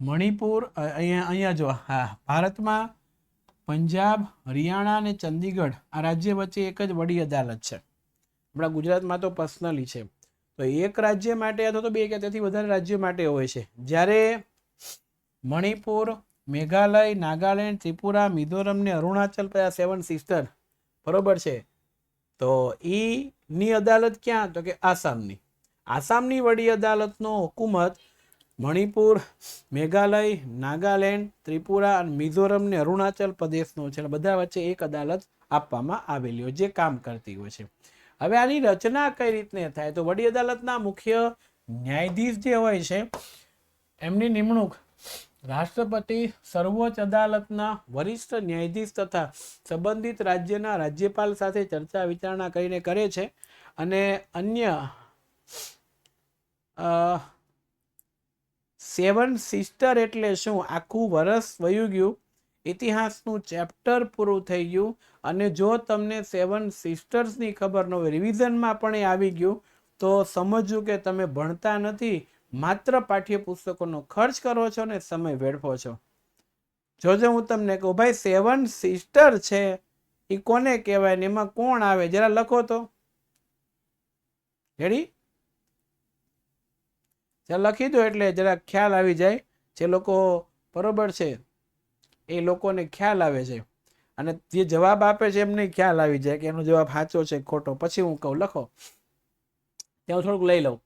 મણિપુર, અહીંયા જો, હા, ભારતમાં પંજાબ, હરિયાણા અને ચંદીગઢ આ રાજ્ય વચ્ચે એક જ વડી અદાલત છે. આપણા ગુજરાતમાં તો પર્સનલી છે. તો એક રાજ્ય માટે અથવા તો 2 કે તેથી વધારે રાજ્યો માટે હોય છે. જ્યારે મણિપુર, મેઘાલય, નાગાલેન્ડ, ત્રિપુરા, મિઝોરમ ને અરુણાચલ પ્રદેશ 7 સિસ્ટર, બરોબર છે, તો ની અદાલત ક્યાં? તો કે આસામની. આસામની વડી અદાલતનો હુકુમત મણિપુર, મેઘાલય, નાગાલેન્ડ, ત્રિપુરા અને મિઝોરમ ને અરુણાચલ પ્રદેશનો છે. બધા વચ્ચે એક અદાલત આપવામાં આવેલી હોય જે કામ કરતી હોય છે. હવે આની રચના કઈ રીતને થાય? તો વડી અદાલતના મુખ્ય ન્યાયાધીશ જે હોય છે એમની નિમણૂક રાષ્ટ્રપતિ, સર્વોચ્ચ અદાલતના વરિષ્ઠ ન્યાયાધીશ તથા સંબંધિત રાજ્યના રાજ્યપાલ સાથે ચર્ચા વિચારણા કરીને કરે છે. અને અન્ય 7 સિસ્ટર એટલે શું? આખું વર્ષ વયું ગયું, ઇતિહાસનું ચેપ્ટર પૂરું થઈ ગયું, અને જો તમને 7 સિસ્ટર્સની ખબર ન હોય, રિવિઝનમાં પણ એ આવી ગયું, તો સમજવું કે તમે ભણતા નથી, માત્ર પાઠ્યપુસ્તકોનો ખર્ચ કરો છો ને સમય વેડફો છો. જોજો હું તમને કહું, ભાઈ 7 સિસ્ટર છે એ કોને કહેવાય ને એમાં કોણ આવે? જરા લખો તો. રેડી? લખી દો એટલે જરા ખ્યાલ આવી જાય. જે લોકો બરોબર છે એ લોકોને ખ્યાલ આવે છે, અને જે જવાબ આપે છે એમને ખ્યાલ આવી જાય કે એનો જવાબ સાચો છે ખોટો. પછી હું કહું લખો, ત્યાં થોડુંક લઈ લઉં.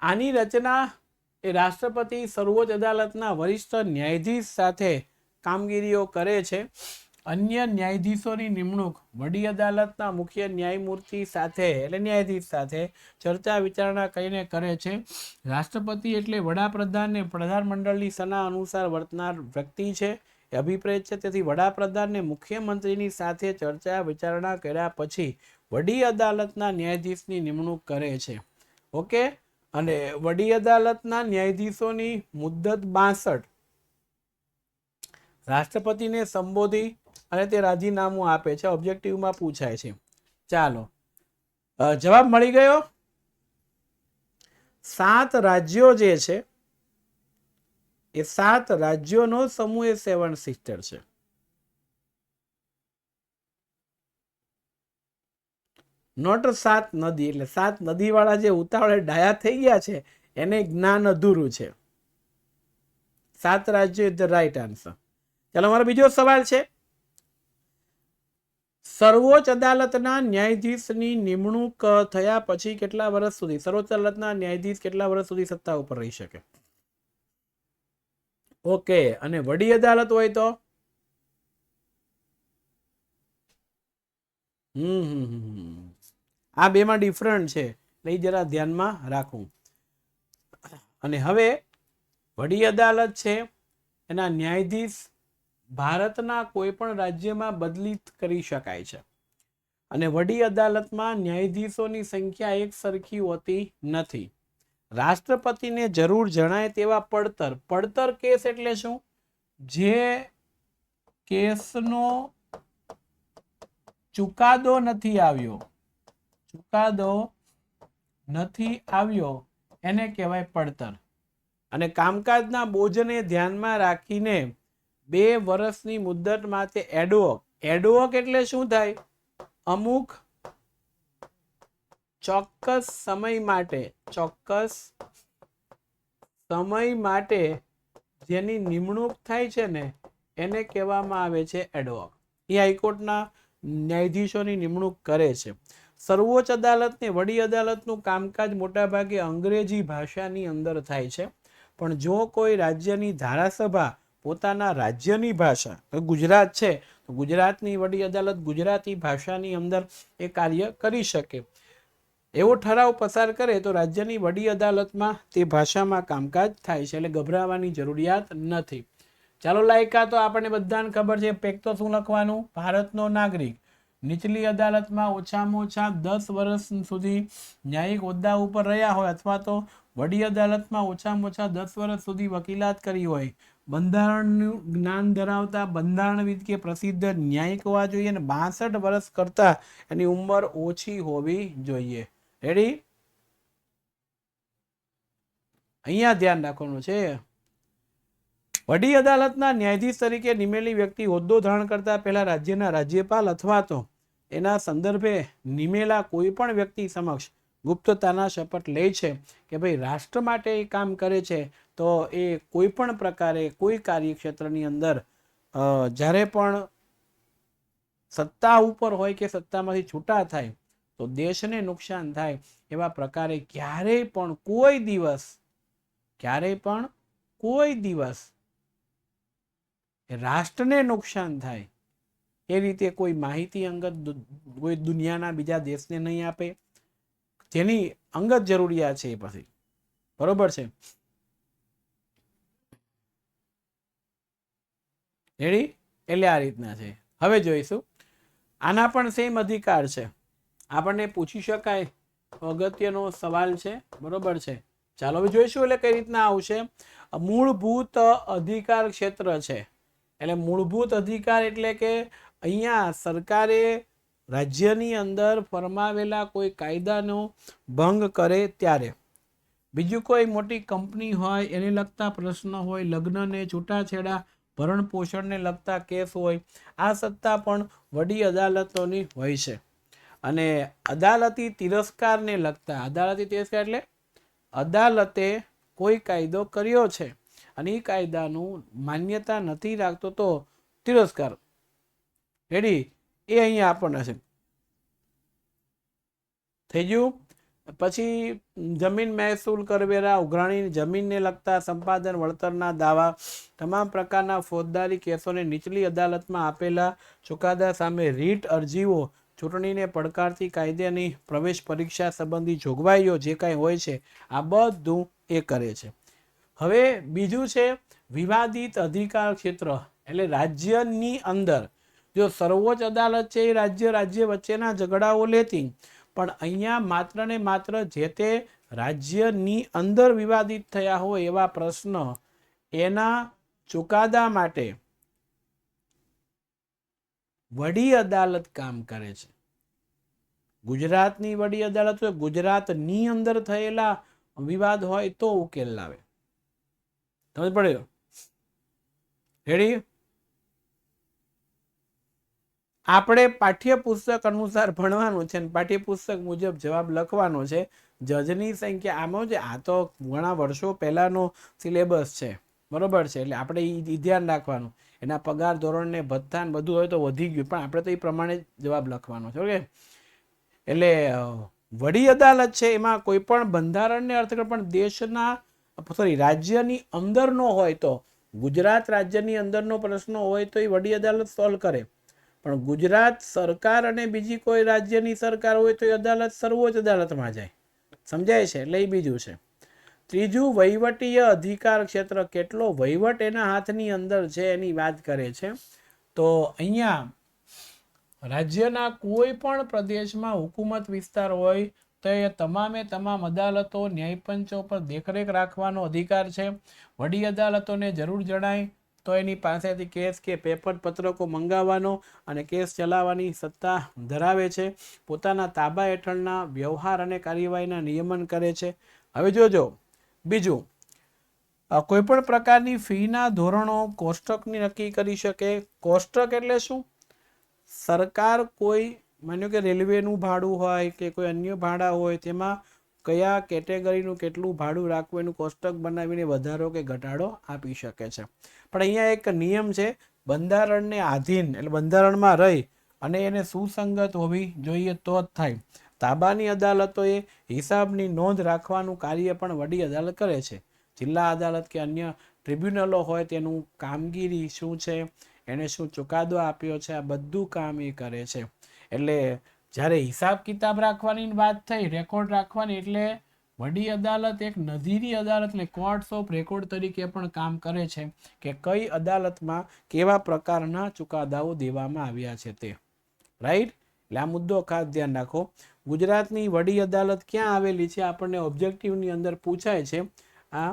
આની રચના એ રાષ્ટ્રપતિ, સર્વોચ્ચ અદાલતના વરિષ્ઠ ન્યાયાધીશ સાથે કામગીરીઓ કરે છે. અન્ય ન્યાયાધીશોની નિમણૂક વડી અદાલતના મુખ્ય ન્યાયમૂર્તિ સાથે એટલે ન્યાયાધીશ સાથે ચર્ચા વિચારણા કરીને કરે છે. રાષ્ટ્રપતિ એટલે વડાપ્રધાન ને પ્રધાનમંડળની સલાહ અનુસાર વર્તનાર વ્યક્તિ છે એ અભિપ્રેત છે. તેથી વડાપ્રધાન ને મુખ્યમંત્રીની સાથે ચર્ચા વિચારણા કર્યા પછી વડી અદાલતના ન્યાયાધીશની નિમણૂક કરે છે. ઓકે. અને વડી અદાલતના ન્યાયાધીશોની મુદ્દત 62. રાષ્ટ્રપતિને સંબોધી અને તે રાજીનામું આપે છે. ઓબ્જેક્ટિવમાં પૂછાય છે. ચાલો, જવાબ મળી ગયો. 7 રાજ્યો જે છે એ 7 રાજ્યોનો સમૂહ એ 7 સિસ્ટર છે. નોટ 7 નદી, એટલે 7 નદી વાળા જે ઉતાવળે ડાયા થઈ ગયા છે એને જ્ઞાન અધૂરું છે. 7 રાજ્યો ઇઝ ધ રાઈટ આન્સર. ચાલો, મારો બીજો સવાલ છે. સર્વોચ્ચ અદાલતના ન્યાયાધીશની નિમણૂક થયા પછી કેટલા વર્ષ સુધી સર્વોચ્ચ અદાલતના ન્યાયાધીશ કેટલા વર્ષ સુધી સત્તા ઉપર રહી શકે? ઓકે. અને વડી અદાલત હોય તો આ બેમાં ડિફરન્ટ છે, એટલે જરા ધ્યાનમાં રાખવું. અને હવે વડી અદાલત છે એના ન્યાયાધીશ ભારતના કોઈ પણ રાજ્યમાં બદલી કરી શકાય છે. અને વડી અદાલતમાં ન્યાયાધીશોની સંખ્યા એક સરખી હોતી નથી. રાષ્ટ્રપતિને જરૂર જણાય તેવા પડતર કેસ એટલે શું? જે કેસનો ચુકાદો નથી આવ્યો એને કહેવાય પડતર. અને કામકાજના બોજને ધ્યાનમાં રાખીને 2 વર્ષની મુદ્દત માટે એડવોક એટલે શું થાય? અમુક ચોક્કસ સમય માટે જેની નિમણૂક થાય છે ને એને કહેવામાં આવે છે એડવોક. એ હાઈકોર્ટના ન્યાયાધીશોની નિમણૂક કરે છે. સર્વોચ્ચ અદાલત ને વડી અદાલતનું કામકાજ મોટાભાગે અંગ્રેજી ભાષાની અંદર થાય છે. પણ જો કોઈ રાજ્યની ધારાસભા પોતાના રાજ્યની ભાષા, ગુજરાત છે તો ગુજરાતની વડી અદાલત ગુજરાતી ભાષાની અંદર એ કાર્ય કરી શકે. એવો ઠરાવ પસાર કરે તો રાજ્યની વડી અદાલતમાં તે ભાષામાં કામકાજ થાય છે, એટલે ગભરાવાની જરૂરિયાત નથી. ચાલો લાયકા તો આપણને બધાને ખબર છે. પેક તો શું લખવાનું? ભારતનો નાગરિક નીચલી અદાલતમાં ઓછામાં ઓછા 10 વર્ષ સુધી ન્યાયિક હોદ્દા ઉપર રહ્યા હોય અથવા તો વડી અદાલતમાં ઓછામાં ઓછા 10 વર્ષ સુધી વકીલાત કરી હોય, બંધારણનું જ્ઞાન ધરાવતા બંધારણવિદ કે પ્રસિદ્ધ ન્યાયિક હોવા જોઈએ અને 62 વર્ષ કરતા એની ઉંમર ઓછી હોવી જોઈએ. રેડી? અહીંયા ધ્યાન રાખવાનું છે. વડી અદાલતના ન્યાયાધીશ તરીકે નિમેલી વ્યક્તિ હોદ્દો ધારણ કરતા પહેલા રાજ્યના રાજ્યપાલ અથવા તો એના સંદર્ભે નિમેલા કોઈ પણ વ્યક્તિ સમક્ષ ગુપ્તતાના શપથ લે છે કે ભાઈ રાષ્ટ્ર માટે એ કામ કરે છે, તો એ કોઈ પણ પ્રકારે કોઈ કાર્યક્ષેત્રની અંદર જ્યારે પણ સત્તા ઉપર હોય કે સત્તામાંથી છૂટા થાય તો દેશને નુકસાન થાય એવા પ્રકારે ક્યારેય પણ કોઈ દિવસ રાષ્ટ્રને નુકસાન થાય એ રીતે કોઈ માહિતી અંગત કોઈ દુનિયાના બીજા દેશને નહીં આપે, જેની અંગત જરૂરિયાત છે એ પછી. બરોબર છે? રેડી? એટલે આ રીતના છે. હવે જોઈશું આના પણ સેમ અધિકાર છે. આપણને પૂછી શકાય, અગત્યનો સવાલ છે. બરોબર છે? ચાલો હવે જોઈશું એટલે કઈ રીતના આવશે. મૂળભૂત અધિકાર ક્ષેત્ર છે. એટલે મૂળભૂત અધિકાર એટલે કે અહીંયા સરકારે રાજ્યની અંદર ફરમાવેલા કોઈ કાયદાનો ભંગ કરે ત્યારે, બીજું કોઈ મોટી કંપની હોય એને લગતા પ્રશ્ન હોય, લગ્નને છૂટાછેડા ભરણ પોષણને લગતા કેસ હોય, આ સત્તા પણ વડી અદાલતોની હોય છે. અને અદાલતી તિરસ્કારને લગતા, અદાલતી તિરસ્કાર એટલે અદાલતે કોઈ કાયદો કર્યો છે અને એ કાયદાનું માન્યતા નથી રાખતો તો તિરસ્કાર. રેડી? એ અહીંયા આપણને છે. થઈ ગયું? પછી જમીન મહેસૂલ કરવેરા, ઉઘરાણી જમીનને લગતા સંપાદન વળતરના દાવા, તમામ પ્રકારના ફોજદારી કેસોને નીચલી અદાલતમાં આપેલા ચુકાદા સામે રીટ અરજીઓ, ચૂંટણીને પડકારતી કાયદાની પ્રવેશ પરીક્ષા સંબંધી જોગવાઈઓ જે કાંઈ હોય છે આ બધું એ કરે છે. હવે બીજું છે વિવાદિત અધિકાર ક્ષેત્ર. એટલે રાજ્યની અંદર જો સર્વોચ્ચ અદાલત છે એ રાજ્ય વચ્ચેના ઝઘડાઓ લેતી, પણ અહીંયા માત્ર ને માત્ર જે તે રાજ્યની અંદર વિવાદિત થયા હોય એવા પ્રશ્ન એના ચુકાદા માટે વડી અદાલત કામ કરે છે. ગુજરાતની વડી અદાલત હોય, ગુજરાતની અંદર થયેલા વિવાદ હોય તો ઉકેલ લાવે. સમજ પડે? રેડી? આપણે પાઠ્યપુસ્તક અનુસાર ભણવાનું છે, પાઠ્યપુસ્તક મુજબ જવાબ લખવાનો છે. જજની સંખ્યા આમાં છે, આ તો ઘણા વર્ષો પહેલાનો સિલેબસ છે. બરોબર છે? એટલે આપણે એ ધ્યાન રાખવાનું. એના પગાર ધોરણ ને ભથ્થાન બધું હોય તો વધી ગયું, પણ આપણે તો એ પ્રમાણે જવાબ લખવાનો છે. ઓકે? એટલે વડી અદાલત છે એમાં કોઈ પણ બંધારણને અર્થ પણ દેશના રાજ્યની અંદરનો હોય તો, ગુજરાત રાજ્યની અંદરનો પ્રશ્ન હોય તો એ વડી અદાલત સોલ્વ કરે. પણ ગુજરાત સરકાર અને બીજી કોઈ રાજ્યની સરકાર હોય તો એ અદાલત સર્વોચ્ચ અદાલતમાં જાય. સમજાય છે? એટલે એ બીજું છે. ત્રીજું વહીવટીય અધિકાર ક્ષેત્ર. કેટલો વહીવટ એના હાથની અંદર છે એની વાત કરે છે. તો અહીંયા રાજ્યના કોઈ પણ પ્રદેશમાં હુકુમત વિસ્તાર હોય તો એ તમામ અદાલતો, ન્યાયપંચો પર દેખરેખ રાખવાનો અધિકાર છે. વડી અદાલતોને જરૂર જણાય તો એની પાસેથી કેસ કે પેપર પત્રકો મંગાવવાનો અને કેસ ચલાવવાની સત્તા ધરાવે છે. પોતાના તાબા હેઠળના વ્યવહાર અને કાર્યવાહીના નિયમન કરે છે. હવે જોજો બીજું, કોઈ પણ પ્રકારની ફીના ધોરણો કોષ્ટકની નક્કી કરી શકે. કોષ્ટક એટલે શું? સરકાર કોઈ માન્યો કે રેલવેનું ભાડું હોય કે કોઈ અન્ય ભાડા હોય તેમાં કયા કેટેગરીનું કેટલું ભાડું રાખવું એનું કોષ્ટક બનાવીને વધારો કે ઘટાડો આપી શકે છે. પણ અહીંયા એક નિયમ છે, બંધારણને આધીન એટલે બંધારણમાં રહી અને એને સુસંગત હોવી જોઈએ તો જ થાય. તાબાની અદાલતોએ હિસાબની નોંધ રાખવાનું કાર્ય પણ વડી અદાલત કરે છે. જિલ્લા અદાલત કે અન્ય ટ્રિબ્યુનલો હોય તેનું કામગીરી શું છે, એને શું ચુકાદો આપ્યો છે, આ બધું કામ એ કરે છે. એટલે જ્યારે હિસાબ કિતાબ રાખવાની વાત થઈ, રેકોર્ડ રાખવાની, એટલે વડી અદાલત એક નજીવી અદાલત એટલે કોર્ટ્સ ઓફ રેકોર્ડ તરીકે પણ કામ કરે છે કે કઈ અદાલતમાં કેવા પ્રકારના ચુકાદાઓ દેવામાં આવ્યા છે તે. રાઈટ? એટલે આ મુદ્દો ખાસ ધ્યાન રાખો. ગુજરાતની વડી અદાલત ક્યાં આવેલી છે આપણને ઓબ્જેક્ટિવની અંદર પૂછાય છે. આ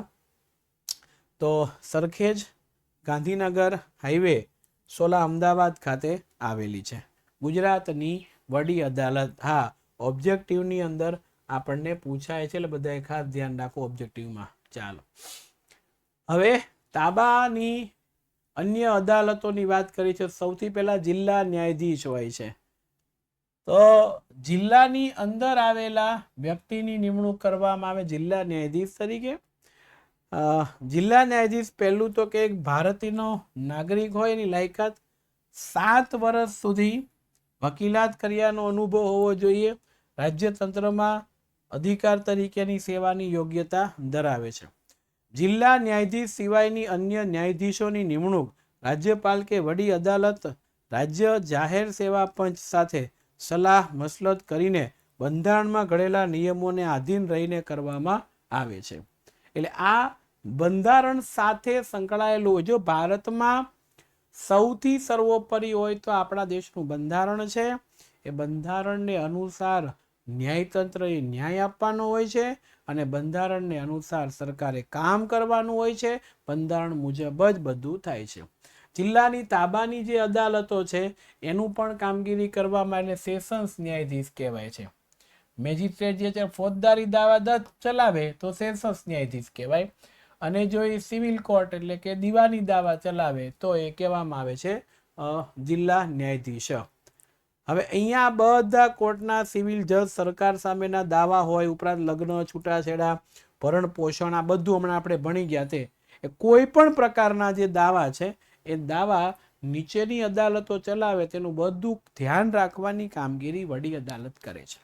તો સરખેજ ગાંધીનગર હાઈવે 16 અમદાવાદ ખાતે આવેલી છે ગુજરાતની વડી અદાલત. હા, ઓબ્જેક્ટિવની અંદર આપણને પૂછાય છે એટલે બધાએ ખાસ ધ્યાન રાખો ઓબ્જેક્ટિવમાં. ચાલો હવે તાબાની અન્ય અદાલતોની વાત કરી છે. સૌથી પહેલા જિલ્લા ન્યાયાધીશ હોય છે. તો જિલ્લાની અંદર આવેલા વ્યક્તિની નિમણૂક કરવામાં આવે જિલ્લા ન્યાયાધીશ તરીકે. જિલ્લા ન્યાયાધીશ પહેલું તો કે એક ભારતીયનો નાગરિક હોય, એની લાયકાત 7 વર્ષ સુધી વકીલાત કર્યાનો અનુભવ હોવો જોઈએ, રાજ્યતંત્રમાં અધિકાર તરીકેની સેવાની યોગ્યતા ધરાવે છે. જિલ્લા ન્યાયાધીશ સિવાયની અન્ય ન્યાયાધીશોની નિમણૂક રાજ્યપાલ કે વડી અદાલત રાજ્ય જાહેર સેવા પંચ સાથે સલાહ મસલત કરીને બંધારણમાં ઘડેલા નિયમોને આધીન રહીને કરવામાં આવે છે. એટલે આ બંધારણ સાથે સંકળાયેલું હોય. જો ભારતમાં સૌથી સર્વોપરી હોય તો આપણા દેશનું બંધારણ છે. એ બંધારણને અનુસાર ન્યાયતંત્ર એ ન્યાય આપવાનો હોય છે અને બંધારણને અનુસાર સરકારે કામ કરવાનું હોય છે. બંધારણ મુજબ જ બધું થાય છે. જિલ્લાની તાબાની જે અદાલતો છે એનું પણ કામગીરી કરવામાં એટલે સેશન્સ ન્યાયાધીશ કહેવાય છે. મેજિસ્ટ્રેટ જે છે ફોજદારી દાવા ચલાવે તો સેશન્સ ન્યાયાધીશ કહેવાય, અને જો એ સિવિલ કોર્ટ એટલે કે દીવાની દાવા ચલાવે તો એ કહેવામાં આવે છે જિલ્લા ન્યાયાધીશ. હવે અહીંયા બધા કોર્ટના સિવિલ જજ સરકાર સામેના દાવા હોય, ઉપરાંત લગ્ન, છૂટાછેડા, ભરણ પોષણ, આ બધું હમણાં આપણે ભણી ગયા તે કોઈ પણ પ્રકારના જે દાવા છે એ દાવા નીચેની અદાલતો ચલાવે તેનું બધું ધ્યાન રાખવાની કામગીરી વડી અદાલત કરે છે.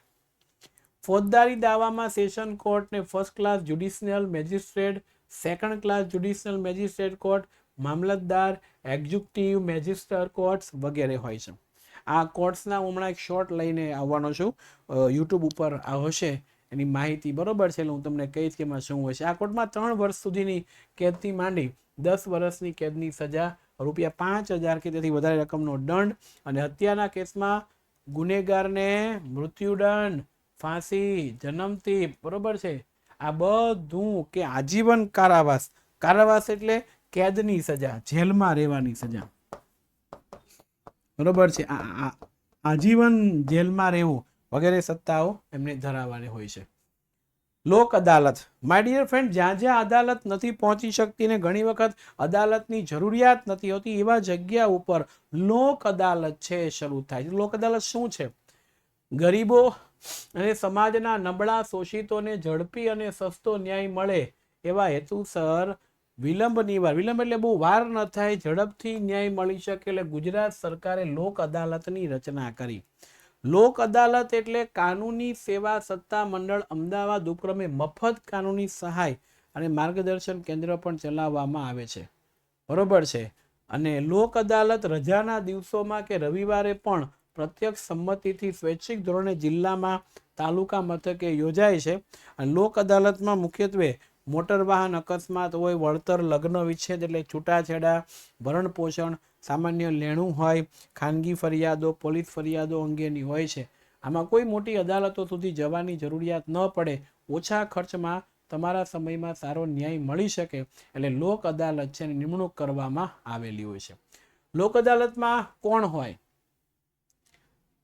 ફોજદારી દાવામાં સેશન કોર્ટ ને first class judicial magistrate, second class judicial magistrate court, મામલતદાર, એક્ઝિક્યુટિવ મેજિસ્ટ્રેટ કોર્ટ્સ વગેરે હોય છે. આ કોર્ટ્સના હમણાં એક શોર્ટ લઈને આવવાનો છું, યુટ્યુબ ઉપર હશે એની માહિતી, બરોબર છે? એટલે હું તમને કહીશ કે એમાં શું હોય છે. આ કોર્ટમાં 3 વર્ષ સુધીની કેદથી માંડી 10 વર્ષની કેદની સજા, ₹5,000 કે તેથી વધારે રકમનો દંડ, અને હત્યાના કેસમાં ગુનેગારને મૃત્યુદંડ, ફાંસી, જન્મથી, બરોબર છે, આ બધું કે આજીવન કારાવાસ. કારાવાસ એટલે કેદની સજા, જેલમાં રહેવાની સજા, બરોબર છે. આજીવન જેલમાં રહેવું વગેરે સત્તાઓ એમને ધરાવવાની હોય છે. લોક અદાલત, માય ડિયર ફ્રેન્ડ, જ્યાં જ્યાં અદાલત નથી પહોંચી શકતી ને ઘણી વખત અદાલતની જરૂરિયાત નથી હોતી એવા જગ્યા ઉપર લોક અદાલત છે શરૂ થાય છે. લોક અદાલત શું છે? ગરીબો અને સમાજના નબળા શોષિતોને ઝડપી અને સસ્તો ન્યાય મળે એવા હેતુસર વિલંબ એટલે બહુ વાર ન થાય, ઝડપથી ન્યાય મળી શકે એટલે ગુજરાત સરકારે લોક અદાલતની રચના કરી. લોક અદાલત એટલે કાનૂની સેવા સત્તા મંડળ અમદાવાદ ઉપક્રમે મફત કાનૂની સહાય અને માર્ગદર્શન કેન્દ્ર પણ ચલાવવામાં આવે છે, બરોબર છે. અને લોક અદાલત રજાના દિવસોમાં કે રવિવારે પણ પ્રત્યક્ષ સંમતિથી સ્વૈચ્છિક ધોરણે જિલ્લામાં તાલુકા મથકે યોજાય છે. અને લોક અદાલતમાં મુખ્યત્વે મોટર વાહન અકસ્માત હોય, વળતર, લગ્ન વિચ્છેદ એટલે છૂટાછેડા, ભરણ પોષણ, સામાન્ય લેણું હોય, ખાનગી ફરિયાદો, પોલીસ ફરિયાદો અંગેની હોય છે. આમાં કોઈ મોટી અદાલતો સુધી જવાની જરૂરિયાત ન પડે, ઓછા ખર્ચમાં તમારા સમયમાં સારો ન્યાય મળી શકે એટલે લોક અદાલત છે નિમણૂક કરવામાં આવેલી હોય છે. લોક અદાલતમાં કોણ હોય?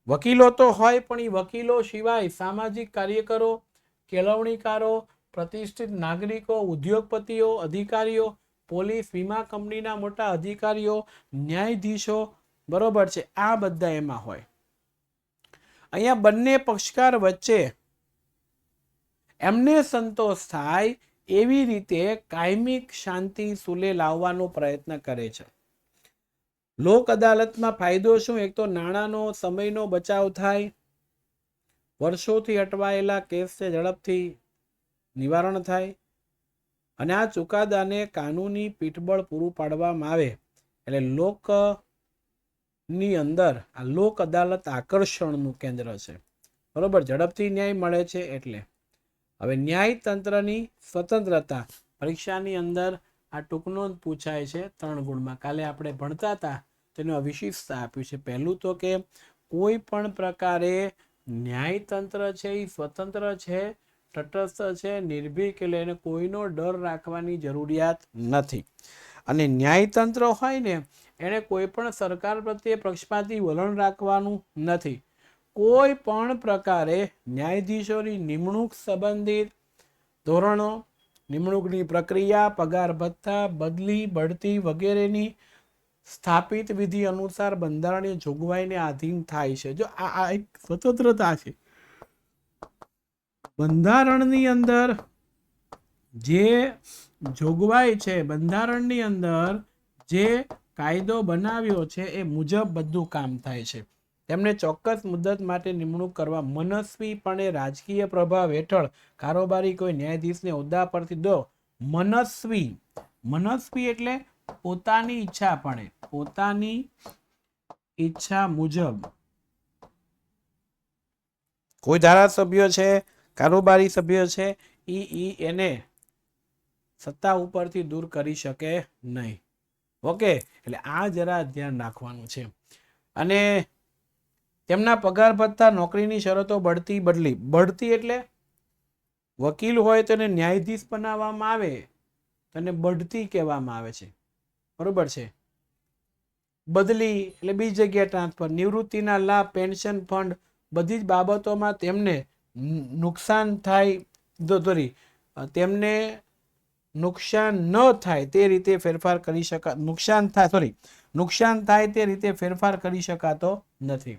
વકીલો તો હોય, પણ એ વકીલો સિવાય સામાજિક કાર્યકરો, કેળવણીકારો, પ્રતિષ્ઠિત નાગરિકો, ઉદ્યોગપતિઓ, અધિકારીઓ, પોલીસ, વીમા કંપનીના મોટા અધિકારીઓ, ન્યાયાધીશો, બરોબર છે, આ બધા એમાં હોય. અહીંયા બંને પક્ષકાર વચ્ચે એમને સંતોષ થાય એવી રીતે કાયમિક શાંતિ સુલે લાવવાનો પ્રયત્ન કરે છે. લોક અદાલતમાં ફાયદો શું? એક તો નાણાંનો, સમયનો બચાવ થાય, વર્ષોથી અટવાયેલા કેસ છે ઝડપથી નિવારણ થાય, અને આ ચુકાદાને કાનૂની પીઠબળ પૂરું પાડવામાં આવે એટલે લોકની અંદર આ લોક અદાલત આકર્ષણનું કેન્દ્ર છે. બરોબર, ઝડપથી ન્યાય મળે છે. એટલે હવે ન્યાયતંત્રની સ્વતંત્રતા પરીક્ષાની અંદર આ ટૂંકનો પૂછાય છે 3 ગુણમાં. કાલે આપણે ભણતા હતા તેનું વિશિષ્ટતા આપ્યું છે. પહેલું તો કે કોઈ પણ પ્રકારે ન્યાયતંત્ર છે એ સ્વતંત્ર છે, તટસ્થ છે, નિર્ભીક, એટલે એને કોઈનો ડર રાખવાની જરૂરિયાત નથી. અને ન્યાયતંત્ર હોય ને એને કોઈ પણ સરકાર પ્રત્યે પક્ષપાતી વલણ રાખવાનું નથી. કોઈ પણ પ્રકારે ન્યાયાધીશોની નિમણૂક સંબંધિત ધોરણો, નિમણૂકની પ્રક્રિયા, પગાર ભથ્થા, બદલી, બઢતી વગેરેની સ્થાપિત વિધિ અનુસાર બંધારણીય જોગવાઈને આધીન થાય છે. જો આ એક સ્વતંત્રતા છે. બંધારણની અંદર જે જોગવાઈ છે, બંધારણની અંદર જે કાયદો બનાવ્યો છે એ મુજબ બધું કામ થાય છે. તેમને ચોક્કસ મુદત માટે નિમણૂક કરવા, મનસ્વીપણે રાજકીય પ્રભાવ હેઠળ કારોબારી કોઈ ન્યાયાધીશને હોદ્દા પરથી દો. મનસ્વી એટલે પોતાની ઈચ્છાપણે, પોતાની ઈચ્છા મુજબ કોઈ ધારાસભ્ય છે, કારોબારી સભ્ય છે, એને સત્તા ઉપરથી દૂર કરી શકે નહીં. ઓકે, એટલે આ જરા ધ્યાન રાખવાનું છે. અને તેમના પગાર ભથ્થા, નોકરીની શરતો, બઢતી, બદલી. બઢતી એટલે વકીલ હોય તો એને ન્યાયાધીશ બનાવવામાં આવે તેને બઢતી કહેવામાં આવે છે. બરોબર છે. બદલી એટલે બીજી જગ્યાએ ટ્રાન્સફર. નિવૃત્તિના લાભ, પેન્શન ફંડ, બધી જ બાબતોમાં તેમને નુકસાન થાય, તેમને નુકસાન ન થાય તે રીતે ફેરફાર કરી શકાય, નુકસાન થાય તે રીતે ફેરફાર કરી શકાતો નથી.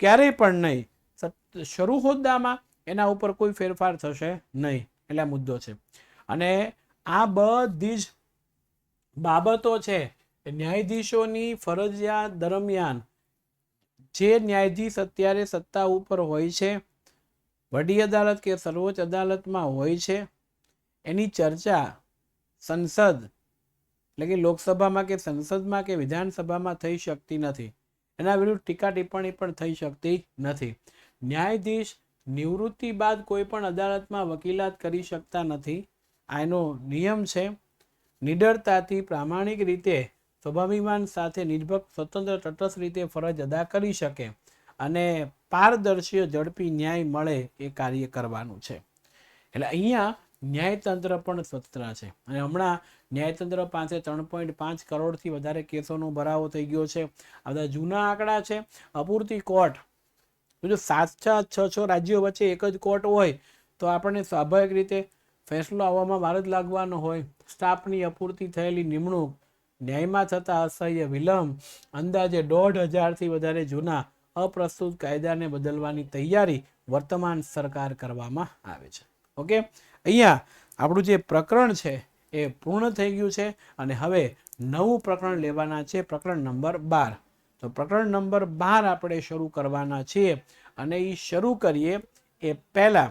ક્યારેય પણ નહીં. શરૂ હોદ્દામાં એના ઉપર કોઈ ફેરફાર થશે નહીં. એટલે આ મુદ્દો છે. અને આ બધી જ બાબતો છે ન્યાયાધીશોની ફરજિયાત દરમિયાન જે ન્યાયાધીશ અત્યારે સત્તા ઉપર હોય છે, વડી અદાલત કે સર્વોચ્ચ અદાલતમાં હોય છે, એની ચર્ચા સંસદ એટલે કે લોકસભામાં કે સંસદમાં કે વિધાનસભામાં થઈ શકતી નથી. એના વિરુદ્ધ ટીકા ટિપ્પણી પણ થઈ શકતી નથી. ન્યાયાધીશ નિવૃત્તિ બાદ કોઈ પણ અદાલતમાં વકીલાત કરી શકતા નથી. આ એનો નિયમ છે. નિડરતાથી, પ્રામાણિક રીતે, સ્વાભિમાન સાથે, નિર્ભક, સ્વતંત્ર, તટસ્થ રીતે ફરજ અદા કરી શકે અને પારદર્શી, ઝડપી ન્યાય મળે એ કાર્ય કરવાનું છે. એટલે અહીંયા ન્યાયતંત્ર પણ સ્વતંત્ર છે. અને હમણાં ન્યાયતંત્ર પાસે 3.5 કરોડથી વધારે કેસોનો ભરાવો થઈ ગયો છે. આ બધા જૂના આંકડા છે. અપૂરતી કોર્ટ, જો 7-6 રાજ્યો વચ્ચે એક જ કોર્ટ હોય તો આપણને સ્વાભાવિક રીતે ફેસલો આવવામાં વાર જ લાગવાનો હોય. સ્ટાફની અપૂરતી થયેલી નિમણૂક, ન્યાયમાં થતા અસહ્ય વિલંબ, અંદાજે 1,500થી વધારે જૂના અપ્રસ્તુત કાયદાને બદલવાની તૈયારી વર્તમાન સરકાર કરવામાં આવે છે. ઓકે, અહીંયા આપણું જે પ્રકરણ છે એ પૂર્ણ થઈ ગયું છે. અને હવે નવું પ્રકરણ લેવાના છે, પ્રકરણ નંબર 12. તો પ્રકરણ નંબર 12 આપણે શરૂ કરવાના છીએ. અને એ શરૂ કરીએ એ પહેલા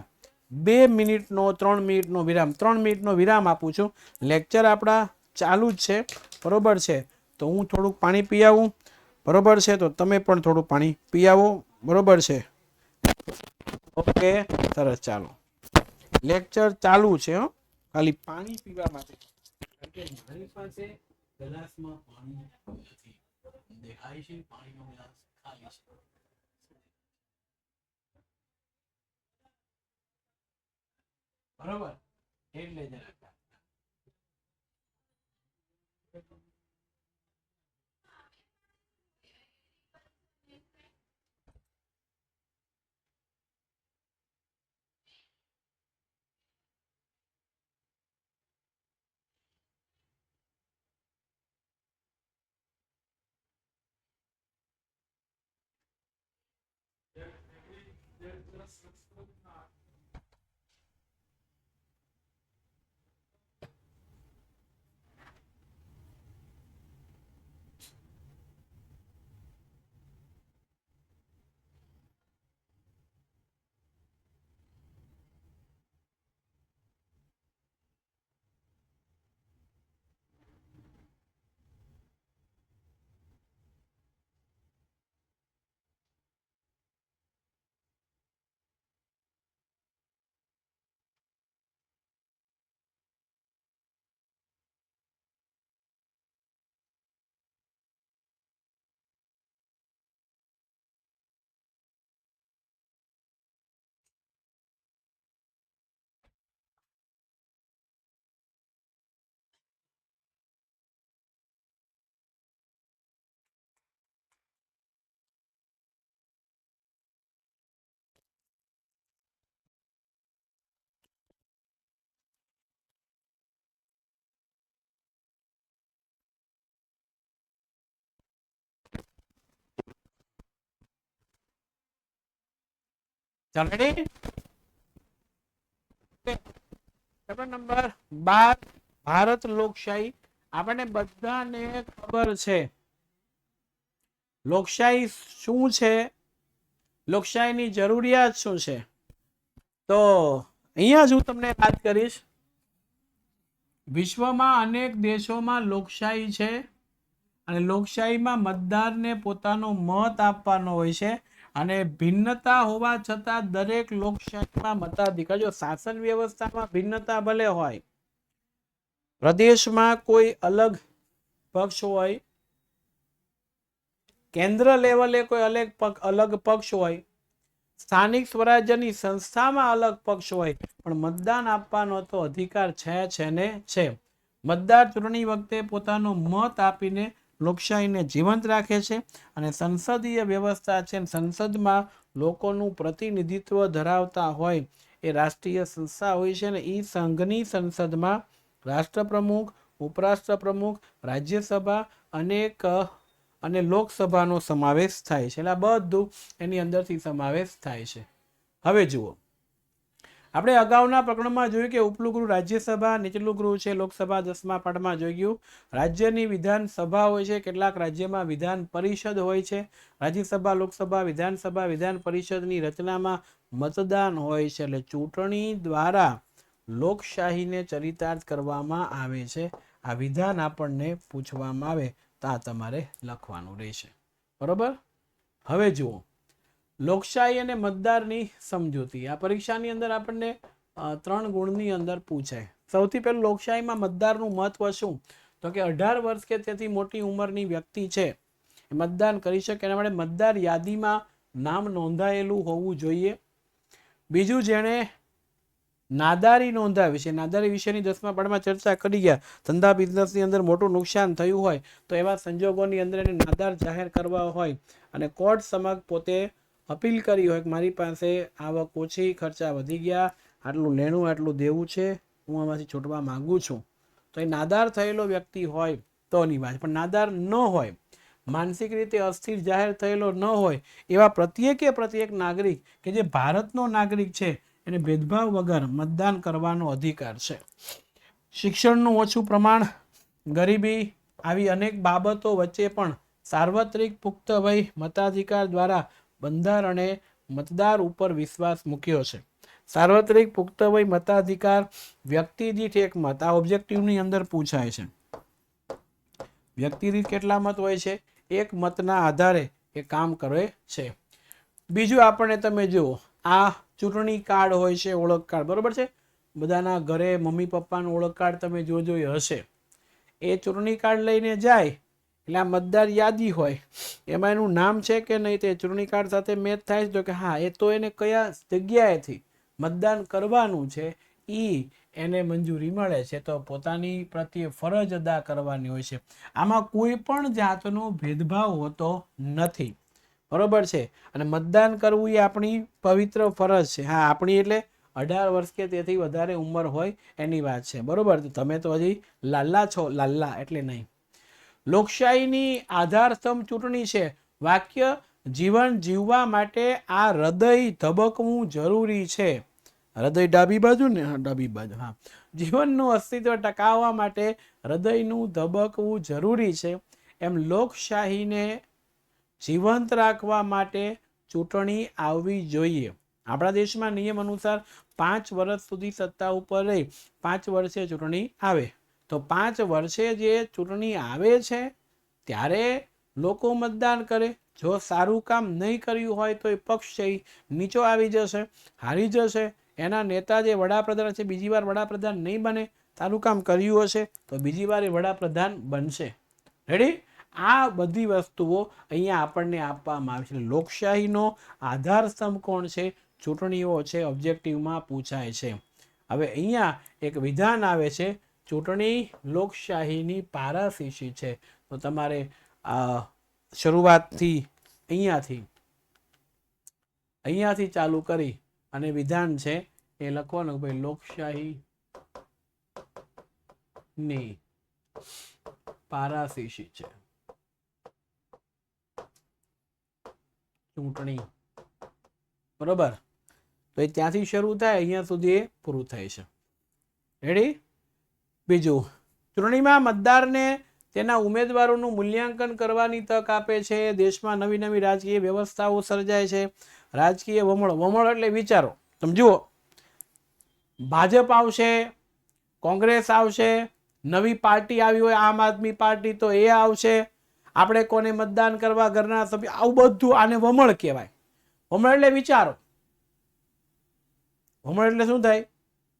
2 મિનિટનો 3 મિનિટનો વિરામ, 3 મિનિટનો વિરામ આપું છું. લેક્ચર આપણા ચાલુ જ છે. બરોબર છે. તો હું થોડુંક પાણી પી આવું. બરોબર છે. તો તમે પણ થોડું પાણી પી આવો. બરોબર છે. ઓકે, સરસ. ચાલો, લેક્ચર ચાલુ છે. ખાલી પાણી પીવા માટે, કારણ કે મારી પાસે ગ્લાસમાં પાણી નથી. દેખાય છે પાણીનો ગ્લાસ ખાલી છે. બરોબર, એટલે જરાક ચાલો રેડી. પેપર નંબર 12 ભારત લોકશાહી. આપણને બધાને ખબર છે લોકશાહી શું છે, લોકશાહીની જરૂરિયાત શું છે. તો અહીંયા જ હું તમને વાત કરીશ. વિશ્વમાં અનેક દેશોમાં લોકશાહી છે અને લોકશાહીમાં મતદારને પોતાનો મત આપવાનો હોય છે અને ભિન્નતા હોવા છતાં દરેક લોકશાહીમાં મતાધિકાર. જો શાસન વ્યવસ્થામાં ભિન્નતા ભલે હોય, પ્રદેશમાં કોઈ અલગ પક્ષ હોય, કેન્દ્ર લેવલે કોઈ અલગ પક્ષ હોય, સ્થાનિક સ્વરાજ્યની સંસ્થામાં અલગ પક્ષ હોય, પણ મતદાન આપવાનો તો અધિકાર છે ને છે. મતદાર ચૂંટણી વખતે પોતાનો મત આપીને લોકશાહીને જીવંત રાખે છે અને સંસદીય વ્યવસ્થા છે, સંસદમાં લોકોનું પ્રતિનિધિત્વ ધરાવતા હોય એ રાષ્ટ્રીય સંસ્થા હોય છે ને એ સંઘની સંસદમાં રાષ્ટ્રપ્રમુખ, ઉપરાષ્ટ્રપ્રમુખ, રાજ્યસભા અને લોકસભાનો સમાવેશ થાય છે. એટલે આ બધું એની અંદરથી સમાવેશ થાય છે. હવે જુઓ, આપણે અગાઉના પ્રકરણમાં જોયું કે ઉપલું ગૃહ રાજ્યસભા, નીચલું ગૃહ છે લોકસભા. 10મા પાઠમાં જોઈ ગયું રાજ્યની વિધાનસભા હોય છે, કેટલાક રાજ્યમાં વિધાન પરિષદ હોય છે. રાજ્યસભા, લોકસભા, વિધાનસભા, વિધાન પરિષદની રચનામાં મતદાન હોય છે. એટલે ચૂંટણી દ્વારા લોકશાહીને ચરિતાર્થ કરવામાં આવે છે. આ વિધાન આપણને પૂછવામાં આવે તો આ તમારે લખવાનું રહેશે. બરોબર. હવે જુઓ, લોકશાહી અને મતદારની સમજૂતી. આ પરીક્ષાની અંદર આપણને 3 ગુણની અંદર પૂછાય. સૌથી પહેલું, લોકશાહીમાં મતદારનું મહત્વ શું? તો કે 18 વર્ષ કે તેથી મોટી ઉંમરની વ્યક્તિ છે એ મતદાન કરી શકે. એના માટે મતદાર યાદીમાં નામ નોંધાયેલું હોવું જોઈએ. બીજું, જેણે નાદારી નોંધાવી છે, નાદારી વિશેની 10મા પાઠમાં ચર્ચા કરી ગયા. ધંધા બિઝનેસની અંદર મોટું નુકસાન થયું હોય તો એવા સંજોગોની અંદર એને નાદાર જાહેર કરવા હોય અને કોર્ટ સમક્ષ પોતે અપીલ કરી હોય કે મારી પાસે આવક ઓછી, ખર્ચા વધી ગયા, આટલું લેણું આટલું દેવું છે, હું આમાંથી છૂટવા માંગુ છું, તો એ નાદાર થયેલો વ્યક્તિ હોય તોની વાત. પણ નાદાર ન હોય, માનસિક રીતે અસ્થિર જાહેર થયેલો ન હોય એવા પ્રત્યેક નાગરિક કે જે ભારતનો નાગરિક છે એને ભેદભાવ વગર મતદાન કરવાનો અધિકાર છે. શિક્ષણનું ઓછું પ્રમાણ, ગરીબી, આવી અનેક બાબતો વચ્ચે પણ સાર્વત્રિક પુખ્ત વય મતાધિકાર દ્વારા બંધારણે મતદાર ઉપર વિશ્વાસ મૂક્યો છે. સાર્વત્રિક પુખ્ત વય મતાધિકાર, વ્યક્તિ દીઠ એક મત. આ ઓબ્જેક્ટિવની અંદર પૂછાય છે. વ્યક્તિ દીઠ કેટલા મત હોય છે? એક મતના આધારે એ કામ કરે છે. બીજું, આપણને તમે જુઓ, આ ચૂંટણી કાર્ડ હોય છે, ઓળખ કાર્ડ. બરોબર છે, બધાના ઘરે મમ્મી પપ્પાનું ઓળખ કાર્ડ તમે જોજો હશે. એ ચૂંટણી કાર્ડ લઈને જાય એટલે આ મતદાર યાદી હોય એમાં એનું નામ છે કે નહીં તે ચૂંટણી કાર્ડ સાથે મેચ થાય તો કે હા, એ તો એને કયા જગ્યાએથી મતદાન કરવાનું છે એને મંજૂરી મળે છે. તો પોતાની પ્રત્યે ફરજ અદા કરવાની હોય છે. આમાં કોઈ પણ જાતનો ભેદભાવ હોતો નથી. બરોબર છે. અને મતદાન કરવું એ આપણી પવિત્ર ફરજ છે. હા, આપણી એટલે 18 વર્ષ કે તેથી વધારે ઉંમર હોય એની વાત છે. બરોબર. તમે તો હજી લાલ્લા છો, લાલ્લા એટલે નહીં. લોકશાહીની આધારસ્તંભ ચૂંટણી છે. વાક્ય, જીવન જીવવા માટે આ હૃદય ધબકવું જરૂરી છે. હૃદય ડાબી બાજુ ને? હા, ડાબી બાજુ. હા, જીવનનું અસ્તિત્વ ટકાવવા માટે હૃદયનું ધબકવું જરૂરી છે. એમ લોકશાહીને જીવંત રાખવા માટે ચૂંટણી આવવી જોઈએ. આપણા દેશમાં નિયમ અનુસાર 5 વર્ષ સુધી સત્તા ઉપર રહી 5 વર્ષે ચૂંટણી આવે. તો 5 વર્ષે જે ચૂંટણી આવે છે ત્યારે લોકો મતદાન કરે. જો સારું કામ નહીં કર્યું હોય તો એ પક્ષ છે નીચો આવી જશે, હારી જશે. એના નેતા જે વડાપ્રધાન છે બીજી વાર વડાપ્રધાન નહીં બને. સારું કામ કર્યું હશે તો બીજી વાર એ વડાપ્રધાન બનશે. રેડી? આ બધી વસ્તુઓ અહીંયા આપણને આપવામાં આવે છે. લોકશાહીનો આધાર સ્તંભ કોણ છે? ચૂંટણીઓ છે. ઓબ્જેક્ટિવમાં પૂછાય છે. હવે અહીંયા એક વિધાન આવે છે, ચૂંટણી લોકશાહીની પારાશીશી છે. તો તમારે શરૂઆતથી અહીંયાથી ચાલુ કરી અને વિધાન છે એ લખવાનું ભાઈ લોકશાહીની પારાશીશી છે ચૂંટણી. બરોબર. તો એ ત્યાંથી શરૂ થાય અહીંયા સુધી એ પૂરું થાય છે. રેડી? બીજું, ચૂંટણીમાં મતદારને તેના ઉમેદવારોનું મૂલ્યાંકન કરવાની તક આપે છે. દેશમાં નવી નવી રાજકીય વ્યવસ્થાઓ સર્જાય છે. રાજકીય વમળ એટલે વિચારો. તમે જુઓ, ભાજપ આવશે, કોંગ્રેસ આવશે, નવી પાર્ટી આવી હોય આમ આદમી પાર્ટી તો એ આવશે, આપણે કોને મતદાન કરવા, ઘરના સભ્ય, આવું બધું આને વમળ કહેવાય. વમળ એટલે વિચારો. વમળ એટલે શું થાય?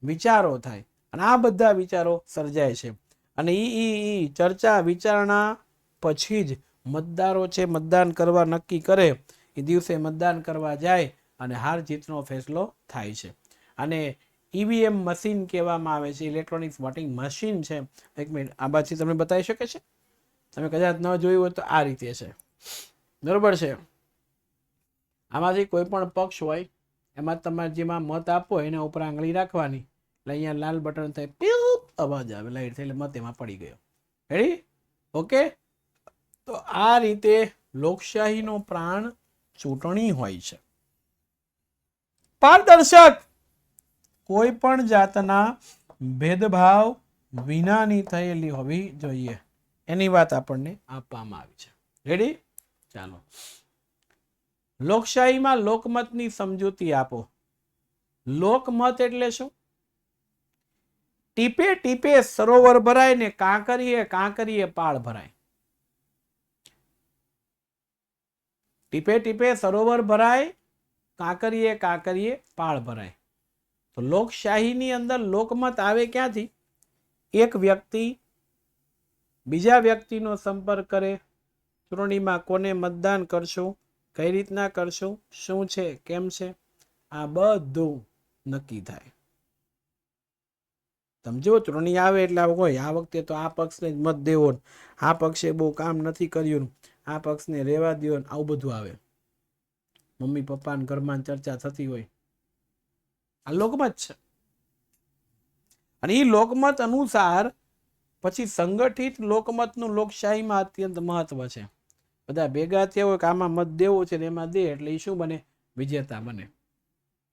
વિચારો થાય. અને આ બધા વિચારો સર્જાય છે. અને ઈ ચર્ચા વિચારણા પછી જ મતદારો છે મતદાન કરવા નક્કી કરે. એ દિવસે મતદાન કરવા જાય અને હાર જીતનો ફેસલો થાય છે. અને ઈવીએમ મશીન કહેવામાં આવે છે, ઇલેક્ટ્રોનિક વોટિંગ મશીન છે. એક મિનિટ, આ બાજુથી તમને બતાવી શકે છે? તમે કદાચ ન જોયું હોય તો આ રીતે છે, બરોબર છે. આમાંથી કોઈ પણ પક્ષ હોય એમાં તમારે જેમાં મત આપવો એના ઉપર આંગળી રાખવાની, એટલે અહીંયા લાલ બટન થાય, પીપ અવાજ આવે, લાઈટ થાય, એટલે મત એમાં પડી ગયો. રેડી? ઓકે. તો આ રીતે લોકશાહીનો પ્રાણ ચૂંટણી હોય છે. પારદર્શક, કોઈ પણ જાતના ભેદભાવ વિનાની થયેલી હોવી જોઈએ, એની વાત આપણને આપવામાં આવી છે. રેડી? ચાલો, લોકશાહીમાં લોકમતની સમજૂતી આપો. લોકમત એટલે શું? ટીપે ટીપે સરોવર ભરાય ને કાંકરીએ કાંકરીએ પાળ ભરાય. ટીપે ટીપે સરોવર ભરાય, કાંકરીએ કાંકરીએ પાળ ભરાય. તો લોકશાહીની અંદર લોકમત આવે ક્યાંથી? એક વ્યક્તિ બીજા વ્યક્તિનો સંપર્ક કરે, ચૂંટણીમાં કોને મતદાન કરશું, કઈ રીતના કરશું, શું છે, કેમ છે, આ બધું નક્કી થાય. સમજો, ચૂંટણી આવે એટલે હોય આ વખતે તો આ પક્ષને જ મત દેવો, આ પક્ષે બહુ કામ નથી કર્યું, આ પક્ષને રહેવા દો, આવું બધું આવે. મમ્મી પપ્પાને ઘરમાં ચર્ચા થતી હોય. આ લોકમત છે. અને એ લોકમત અનુસાર પછી સંગઠિત લોકમતનું લોકશાહીમાં અત્યંત મહત્વ છે. બધા ભેગા થયા હોય કે આમાં મત દેવો છે ને એમાં દે, એટલે એ શું બને? વિજેતા બને.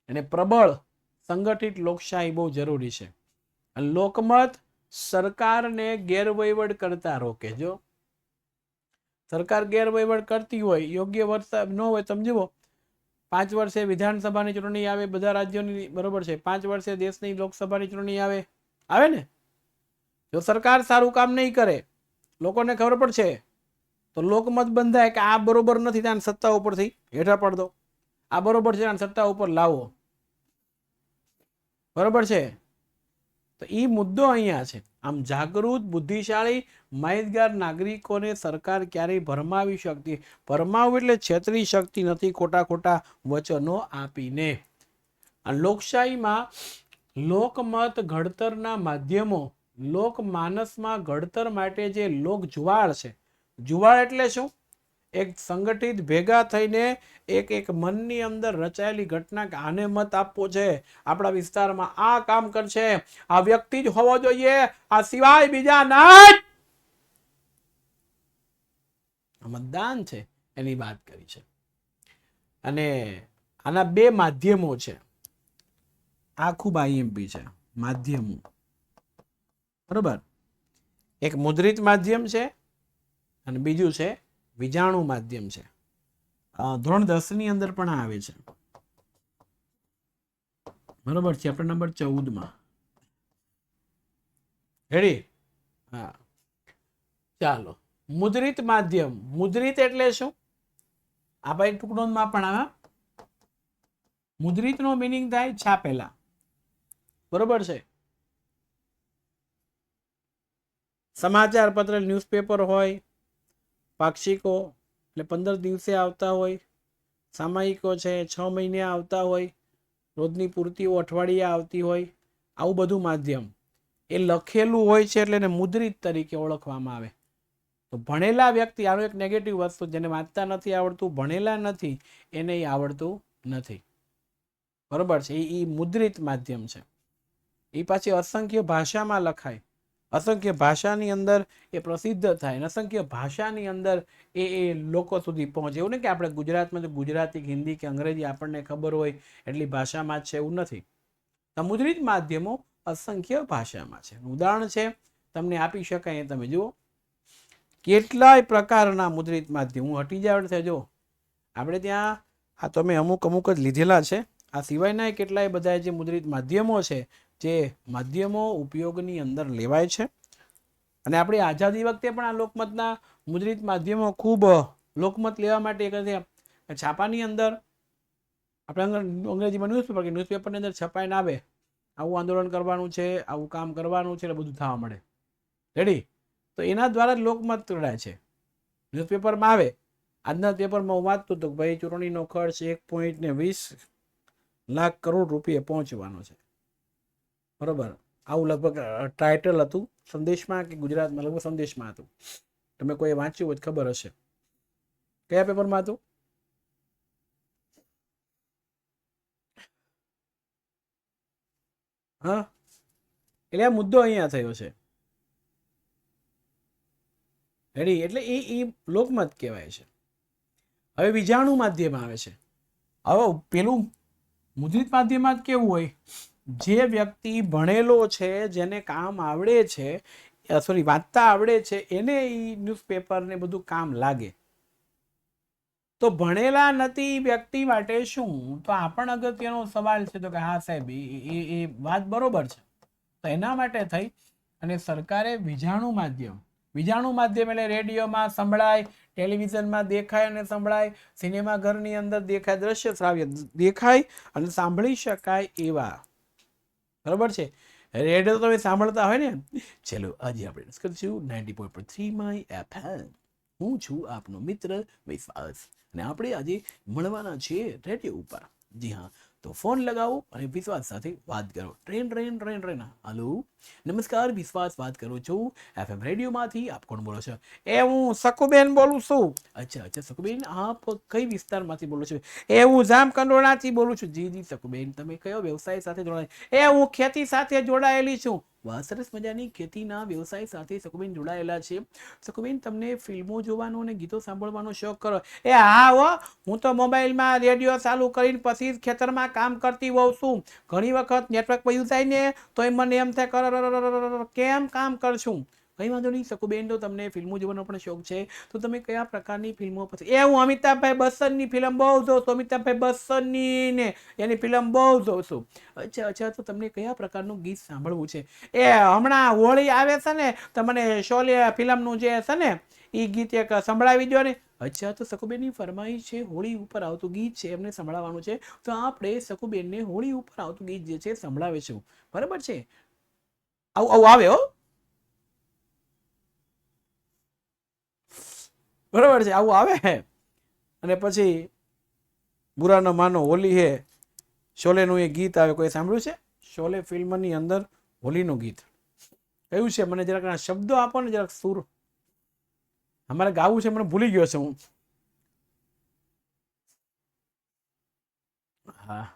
અને પ્રબળ સંગઠિત લોકશાહી બહુ જરૂરી છે. અને લોકમત સરકારને ગેરવહીવટ કરતા રોકે. જો સરકાર ગેરવહીવટ કરતી હોય, યોગ્ય વર્તન ન હોય, સમજવો, 5 વર્ષે વિધાનસભાની ચૂંટણી આવે બધા રાજ્યોની, બરોબર છે, 5 વર્ષે દેશની લોકસભાની ચૂંટણી આવે ને. જો સરકાર સારું કામ નહીં કરે, લોકોને ખબર પડશે, તો લોકમત બંધાય કે આ બરોબર નથી, ત્યાં સત્તા ઉપરથી હેઠા પડ દો, આ બરોબર છે, સત્તા ઉપર લાવો. બરોબર છે? તો એ મુદ્દો અહીંયા છે. આમ જાગૃત, બુદ્ધિશાળી, માહિતગાર નાગરિકોને સરકાર ક્યારેય ભરમાવી શકતી, ભરમાવું એટલે છેતરી શકતી નથી ખોટા ખોટા વચનો આપીને. આ લોકશાહીમાં લોકમત ઘડતરના માધ્યમો, લોકમાનસમાં ઘડતર માટે જે લોક જુવાળ છે. જુવાળ એટલે શું? એક સંગઠિત ભેગા થઈને એક મનની અંદર રચાયેલી ઘટના કે આને મત આપવો છે, આપણા વિસ્તારમાં આ કામ કરશે, આ વ્યક્તિ જ હોવો જોઈએ, આ સિવાય બીજા ના. મતદાન છે એની વાત કરી છે. અને આના 2 માધ્યમો છે. આ ખૂબ આઈએમપી છે. માધ્યમો, બરોબર? એક મુદ્રિત માધ્યમ છે અને બીજું છે વિજાણુ માધ્યમ છે. ધોરણ 10 ની અંદર પણ આવે છે, બરોબર? ચેપ્ટર નંબર 14 માં. રેડી? હા, ચાલો. મુદ્રિત માધ્યમ. મુદ્રિત એટલે શું? આ ભાઈ ટુકડોમાં પણ આવે. મુદ્રિત નો મીનિંગ થાય છાપેલા, બરોબર છે? સમાચાર પત્ર, ન્યૂઝપેપર હોય, પાક્ષિકો એટલે 15 દિવસે આવતા હોય, સામાયિકો છે 6 મહિને આવતા હોય, રોજની પૂર્તિઓ અઠવાડિયે આવતી હોય, આવું બધું માધ્યમ. એ લખેલું હોય છે એટલે એને મુદ્રિત તરીકે ઓળખવામાં આવે. તો ભણેલા વ્યક્તિ, આનો એક નેગેટિવ વસ્તુ, જેને વાંચતા નથી આવડતું, ભણેલા નથી, એને આવડતું નથી, બરોબર છે? એ મુદ્રિત માધ્યમ છે. એ પાછી અસંખ્ય ભાષામાં લખાય અસંખ્ય ભાષાની અંદર એ પ્રસિદ્ધ થાય અને અસંખ્ય ભાષાની અંદર એ લોકો સુધી પહોંચે. એવું નહીં કે આપણે ગુજરાતમાં તો ગુજરાતી, હિન્દી કે અંગ્રેજી આપણને ખબર હોય એટલી ભાષામાં જ છે, એવું નથી. મુદ્રિત માધ્યમો અસંખ્ય ભાષામાં છે. ઉદાહરણ છે તમને આપી શકાય, તમે જુઓ કેટલાય પ્રકારના મુદ્રિત માધ્યમ. હું હટી જાવ છે, જો આપણે ત્યાં આ તો મેં અમુક જ લીધેલા છે. આ સિવાયના કેટલાય બધા જે મુદ્રિત માધ્યમો છે, જે માધ્યમો ઉપયોગની અંદર લેવાય છે. અને આપણી આઝાદી વખતે પણ આ લોકમતના મુદ્રિત માધ્યમો ખૂબ લોકમત લેવા માટે છાપાની અંદર આપણે અંગ્રેજીમાં ન્યૂઝપેપર કે ન્યૂઝપેપરની અંદર છપાઈને આવે, આવું આંદોલન કરવાનું છે, આવું કામ કરવાનું છે, એટલે બધું થવા મળે. રેડી? તો એના દ્વારા જ લોકમત કરાય છે. ન્યૂઝપેપરમાં આવે, આજના પેપરમાં હું વાંચતું તો ભાઈ ચૂંટણીનો ખર્ચ 1.20 લાખ કરોડ રૂપિયા પહોંચવાનો છે. બરોબર, આવું લગભગ ટાઇટલ હતું સંદેશમાં કે ગુજરાતમાં, લગભગ સંદેશમાં હતું. તમે કોઈ વાંચ્યું હોય ખબર હશે. કયા પેપરમાં હતું? હા, એટલે આ મુદ્દો અહીંયા થયો છે. રેડી? એટલે એ લોકમત કહેવાય છે. હવે બીજાણું માધ્યમ આવે છે. હવે પેલું મુદ્રિત માધ્યમમાં કેવું હોય, જે વ્યક્તિ ભણેલો છે, જેને કામ આવડે છે, વાંચતા આવડે છે, એને એ ન્યૂઝપેપર ને બધું કામ લાગે. તો ભણેલા નથી વ્યક્તિ માટે શું? તો આ પણ અગત્યનો સવાલ છે. તો કે હા સાહેબ, એ વાત બરોબર છે. તો એના માટે થઈ અને સરકારે વિજાણુ માધ્યમ એટલે રેડિયોમાં સંભળાય, ટેલિવિઝનમાં દેખાય અને સંભળાય, સિનેમાઘરની અંદર દેખાય, દ્રશ્ય શ્રાવ્ય દેખાય અને સાંભળી શકાય એવા. બરોબર છે? રેડિયો તમે સાંભળતા હોય ને, ચલો આજે આપણે ડિસ્કસ કરીશું 90.3 માય FM. હું છું આપનો મિત્ર વિશ્વાસ અને આપણે આજે મળવાના છીએ રેડિયો ઉપર. જી હા, તો ફોન લગાવો અને વિશ્વાસ સાથે વાત કરો. ટ્રેન. હાલો, નમસ્કાર, વિશ્વાસ વાત કરું છું FM રેડિયોમાંથી. આપ કોણ બોલો છો? એ હું સકુબેન બોલું છું. અચ્છા સકુબેન, આપ કઈ વિસ્તારમાંથી બોલો છો? એ હું જામકંડોળાથી બોલું છું. જી સકુબેન, તમે કયો વ્યવસાય સાથે જોડાયેલા? એ હું ખેતી સાથે જોડાયેલી છું. વાહ, સરસ મજાની ખેતીના વ્યવસાય સાથે સકુબેન જોડાયેલા છે. સકુબેન, તમને ફિલ્મો જોવાનો અને ગીતો સાંભળવાનો શોખ કરો? એ હા હો, હું તો મોબાઈલમાં રેડિયો ચાલુ કરીને પછી ખેતરમાં કામ કરતી હોઉં છું. ઘણી વખત નેટવર્ક વયું જાય ને તો મને એમ થાય કેમ કામ કરશું. કઈ વાંધો નહીં સકુબેન, તો તમને ફિલ્મો જોવાનો પણ શોખ છે, તો તમે કયા પ્રકારની ફિલ્મો પસંદ? એ હું અમિતાભભાઈ બચ્ચનની ફિલ્મ બહુ જોઉં છું. અમિતાભભાઈ બચ્ચનની ને એની ફિલ્મ બહુ જોઉં છું. અચ્છા, તો તમને કયા પ્રકારનું ગીત સાંભળવું છે? એ હમણાં હોળી આવે છે ને, તો મને શોલે ફિલ્મનું જે છે ને એ ગીત એક સંભળાવી દો ને. અચ્છા, તો સકુબેનની ફરમાઈશ છે, હોળી ઉપર આવતું ગીત છે, એમને સંભળાવવાનું છે. તો આપણે સકુબેનને હોળી ઉપર આવતું ગીત જે છે સંભળાવીશું. બરાબર છે? આવું આવે હો. બરાબર છે, આવું આવે. અને પછી બુરા ન માનો હોલી હે, શોલેનું એ ગીત આવે. કોઈ સાંભળ્યું છે? શોલે ફિલ્મની અંદર હોલીનું ગીત કયું છે? મને જરાક શબ્દો આપો ને, જરાક સુર. અમારે ગાવું છે, મને ભૂલી ગયો છે હું. હા,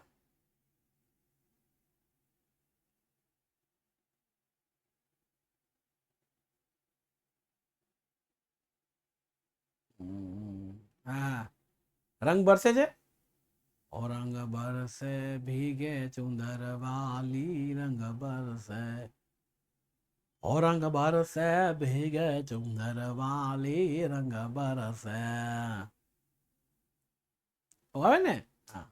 હા, રંગ બરસે છે. ઓ રંગ બરસે ભીગે ચુંદર વાલી, રંગ બરસે. ઓ રંગ બરસે ભીગે ચુંદર વાલી, રંગ બરસે. આવે ને? હા.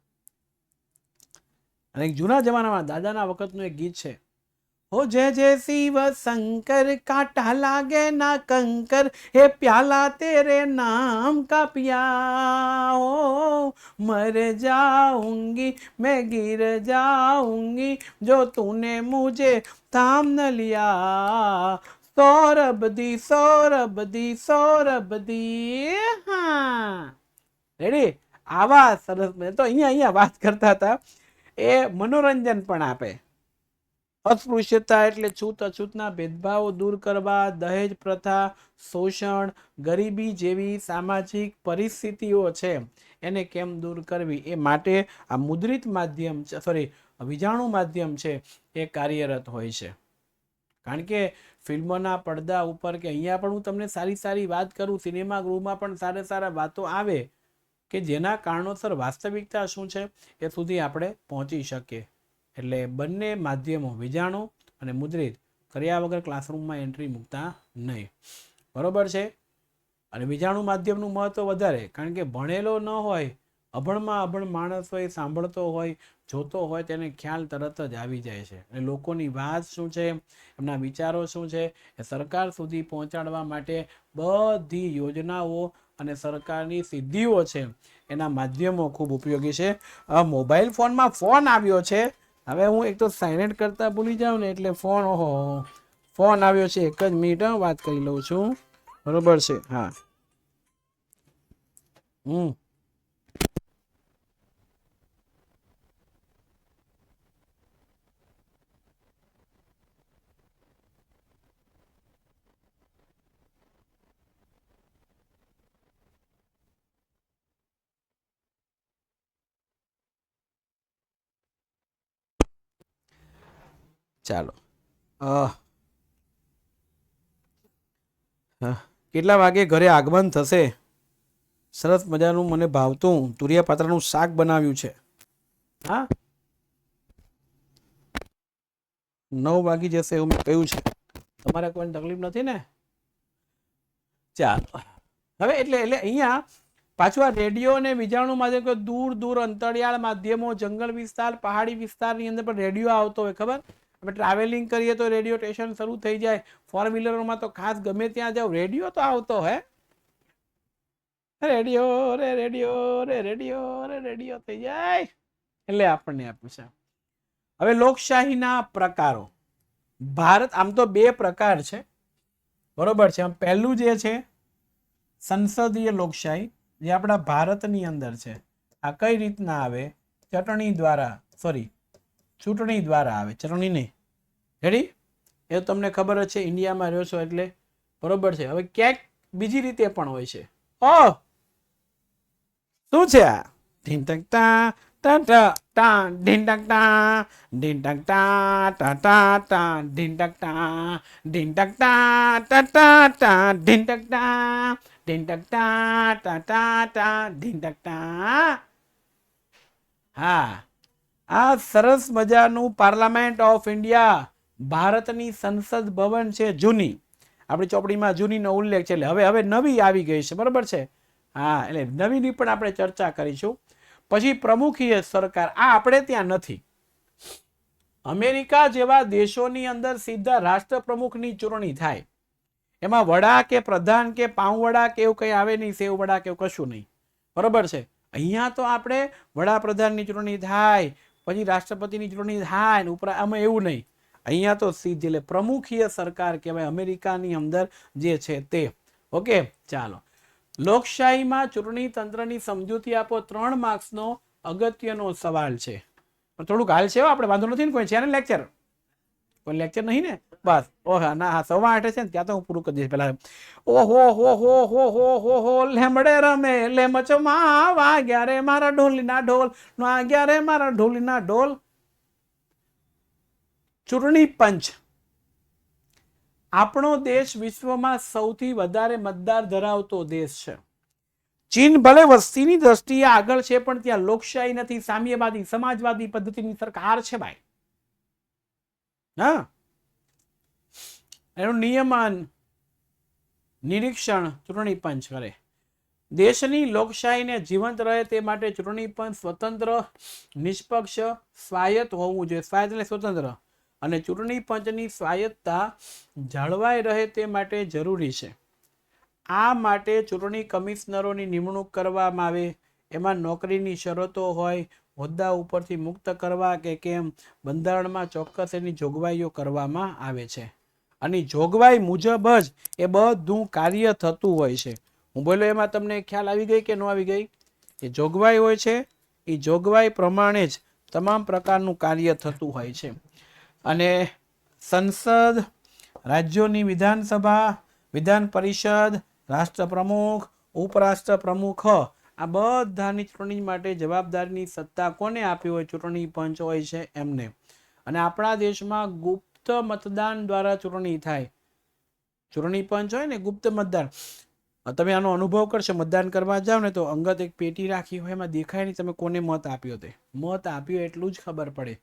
અને જૂના જમાનામાં દાદાના વખતનું એક ગીત છે. हो जय जय शिव शंकर, कांटा लागे ना कंकर, हे प्याला तेरे नाम का पिया, हो मर जाऊंगी मैं गिर जाऊंगी जो तूने मुझे थाम न लिया, सौरभ दी. હા, રેડી? આવા સરસ. તો અહીંયા વાત કરતા હતા. એ મનોરંજન પણ આપે. અસ્પૃશ્યતા એટલે છૂત અછૂતના ભેદભાવો દૂર કરવા, દહેજ પ્રથા, શોષણ, ગરીબી જેવી સામાજિક પરિસ્થિતિઓ છે એને કેમ દૂર કરવી, એ માટે આ મુદ્રિત માધ્યમ વિજાણુ માધ્યમ છે એ કાર્યરત હોય છે. કારણ કે ફિલ્મોના પડદા ઉપર કે અહીંયા પણ હું તમને સારી સારી વાત કરું, સિનેમાગૃહમાં પણ સારા સારા વાતો આવે કે જેના કારણોસર વાસ્તવિકતા શું છે એ સુધી આપણે પહોંચી શકીએ. એટલે બંને માધ્યમો વીજાણુ અને મુદ્રિત કર્યા વગર ક્લાસરૂમમાં એન્ટ્રી મૂકતા નહીં. બરોબર છે. અને વીજાણુ માધ્યમનું મહત્વ વધારે, કારણ કે ભણેલો ન હોય, અભણમાં અભણ માણસ હોય, સાંભળતો હોય, જોતો હોય, તેને ખ્યાલ તરત જ આવી જાય છે. અને લોકોની વાત શું છે, એમના વિચારો શું છે, એ સરકાર સુધી પહોંચાડવા માટે બધી યોજનાઓ અને સરકારની સિદ્ધિઓ છે એના માધ્યમો ખૂબ ઉપયોગી છે. મોબાઈલ ફોનમાં ફોન આવ્યો છે. હવે હું એક તો સાયલેન્ટ કરતા ભૂલી જાઉં ને એટલે ફોન આવ્યો છે. એક જ મિનિટ વાત કરી લઉં છું. બરોબર છે. હા. ચાલો. કેટલા વાગે ઘરે આગમન થશે? સરસ મજાનું મને ભાવતું તુરિયા પાત્રાનું શાક બનાવ્યું છે. હા, 9 વાગી જશે એવું મેં કહ્યું છે. તમારે કોઈ તકલીફ નથી ને? ચાલો. હવે એટલે અહીંયા પાછું આ રેડિયો અને વીજાણુ માધ્યમ દૂર દૂર અંતરિયાળ માધ્યમો, જંગલ વિસ્તાર, પહાડી વિસ્તારની અંદર પણ રેડિયો આવતો હોય. ખબર? આપણે ટ્રાવેલિંગ કરીએ તો રેડિયો સ્ટેશન શરૂ થઈ જાય. 4 વ્હીલરોમાં તો ખાસ ગમે ત્યાં જાવ રેડિયો તો આવતો હે. રેડિયો રે રેડિયો રે રેડિયો રે રેડિયો થઈ જાય. એટલે આપણને આપ્યું છે. હવે લોકશાહીના પ્રકારો. ભારત આમ તો 2 પ્રકાર છે. બરોબર છે. પહેલું જે છે સંસદીય લોકશાહી, જે આપણા ભારતની અંદર છે. આ કઈ રીતના આવે? ચૂંટણી દ્વારા આવે. ચૂંટણી નહીં. રેડી? એ તમને ખબર જ છે, ઇન્ડિયામાં રહ્યો છો એટલે. બરોબર છે. હવે ક્યાંક બીજી રીતે પણ હોય છે. શું છે આ? ઢીન ટકતા ટા ટા ટા ઢીન ટકતા ઢીન ટકતા ટા ટા ટા ઢીન ટકતા ઢીન ટકતા ટા ટા ટા ઢીન ટકતા ઢીન ટકતા ટા ટા ટા ઢીન ટકતા. હા, આ સરસ મજાનું પાર્લામેન્ટ ઓફ ઇન્ડિયા, ભારતની સંસદ ભવન છે જૂની. આપણી ચોપડીમાં જૂનીનો ઉલ્લેખ છે. એટલે હવે નવી આવી ગઈ છે. બરોબર છે. હા, એટલે નવીની પણ આપણે ચર્ચા કરીશું. પછી પ્રમુખીય સરકાર, આ આપણે ત્યાં નથી. અમેરિકા જેવા દેશોની અંદર સીધા રાષ્ટ્રપ્રમુખની ચૂંટણી થાય. એમાં વડા કે પ્રધાન કે પાઉં કે એવું કંઈ આવે નહીં, સેવ વડા કે એવું કશું નહીં. બરોબર છે. અહીંયા તો આપણે વડાપ્રધાનની ચૂંટણી થાય, પછી રાષ્ટ્રપતિની ચૂંટણી થાય, ઉપરા આમાં એવું નહીં. અહીંયા તો સીધી એટલે પ્રમુખીય સરકાર કહેવાય અમેરિકાની અંદર જે છે તે. ઓકે, ચાલો. લોકશાહીમાં ચૂંટણી તંત્રની સમજૂતી આપો. 3 માર્ક્સનો અગત્યનો સવાલ છે. પણ થોડુંક હાલ છે, આપણે વાંધો નથી ને? કોઈ છે ને લેક્ચર? કોઈ લેક્ચર નહીં ને? બસ. ઓહા ના, 8:15 છે ને ત્યાં તો હું પૂરું કરી દઈશ પેલા. ઓહો લેમડે રમે લેમચમાં વાગ્યા રે મારા ઢોલીના ઢોલ, વાગ્યા રે મારા ઢોલીના ઢોલ. ચૂંટણી પંચ. આપણો દેશ વિશ્વમાં સૌથી વધારે મતદાર ધરાવતો દેશ છે. ચીન ભલે વસ્તીની દ્રષ્ટિએ આગળ છે, પણ ત્યાં લોકશાહી નથી, સામ્યવાદી સમાજવાદી પદ્ધતિની સરકાર છે ભાઈ. હા, એનું નિયમન નિરીક્ષણ ચૂંટણી પંચ કરે. દેશની લોકશાહીને જીવંત રહે તે માટે ચૂંટણી પંચ સ્વતંત્ર, નિષ્પક્ષ, સ્વાયત્ત હોવું જોઈએ. સ્વાયત્ત એટલે સ્વતંત્ર. અને ચૂંટણી પંચની સ્વાયત્તતા જળવાઈ રહે તે માટે જરૂરી છે. આ માટે ચૂંટણી કમિશનરોની નિમણૂક કરવામાં આવે. એમાં નોકરીની શરતો હોય, હોદ્દા ઉપરથી મુક્ત કરવા કે કેમ, બંધારણમાં ચોક્કસ એની જોગવાઈઓ કરવામાં આવે છે. અને જોગવાઈ મુજબ જ એ બધું કાર્ય થતું હોય છે. હું બોલ્યો એમાં તમને ખ્યાલ આવી ગઈ કે ન આવી ગઈ? એ જોગવાઈ હોય છે, એ જોગવાઈ પ્રમાણે જ તમામ પ્રકારનું કાર્ય થતું હોય છે. અને સંસદ, રાજ્યોની વિધાનસભા, વિધાન પરિષદ, રાષ્ટ્રપ્રમુખ, ઉપરાષ્ટ્રપ્રમુખ, આ બધાની ચૂંટણી માટે જવાબદારીની સત્તા કોને આપી હોય? ચૂંટણી પંચ હોય છે એમને. અને આપણા દેશમાં ગુપ્ત ગુપ્ત મતદાન દ્વારા ચૂંટણી થાય. ચૂંટણી પંચ હોય ને, ગુપ્ત મતદાન. તમે આનો અનુભવ કરશો, મતદાન કરવા જાવ ને તો અંગત એક પેટી રાખી હોય, એમાં દેખાય નહીં તમે કોને મત આપ્યો. તે મત આપ્યો એટલું જ ખબર પડે,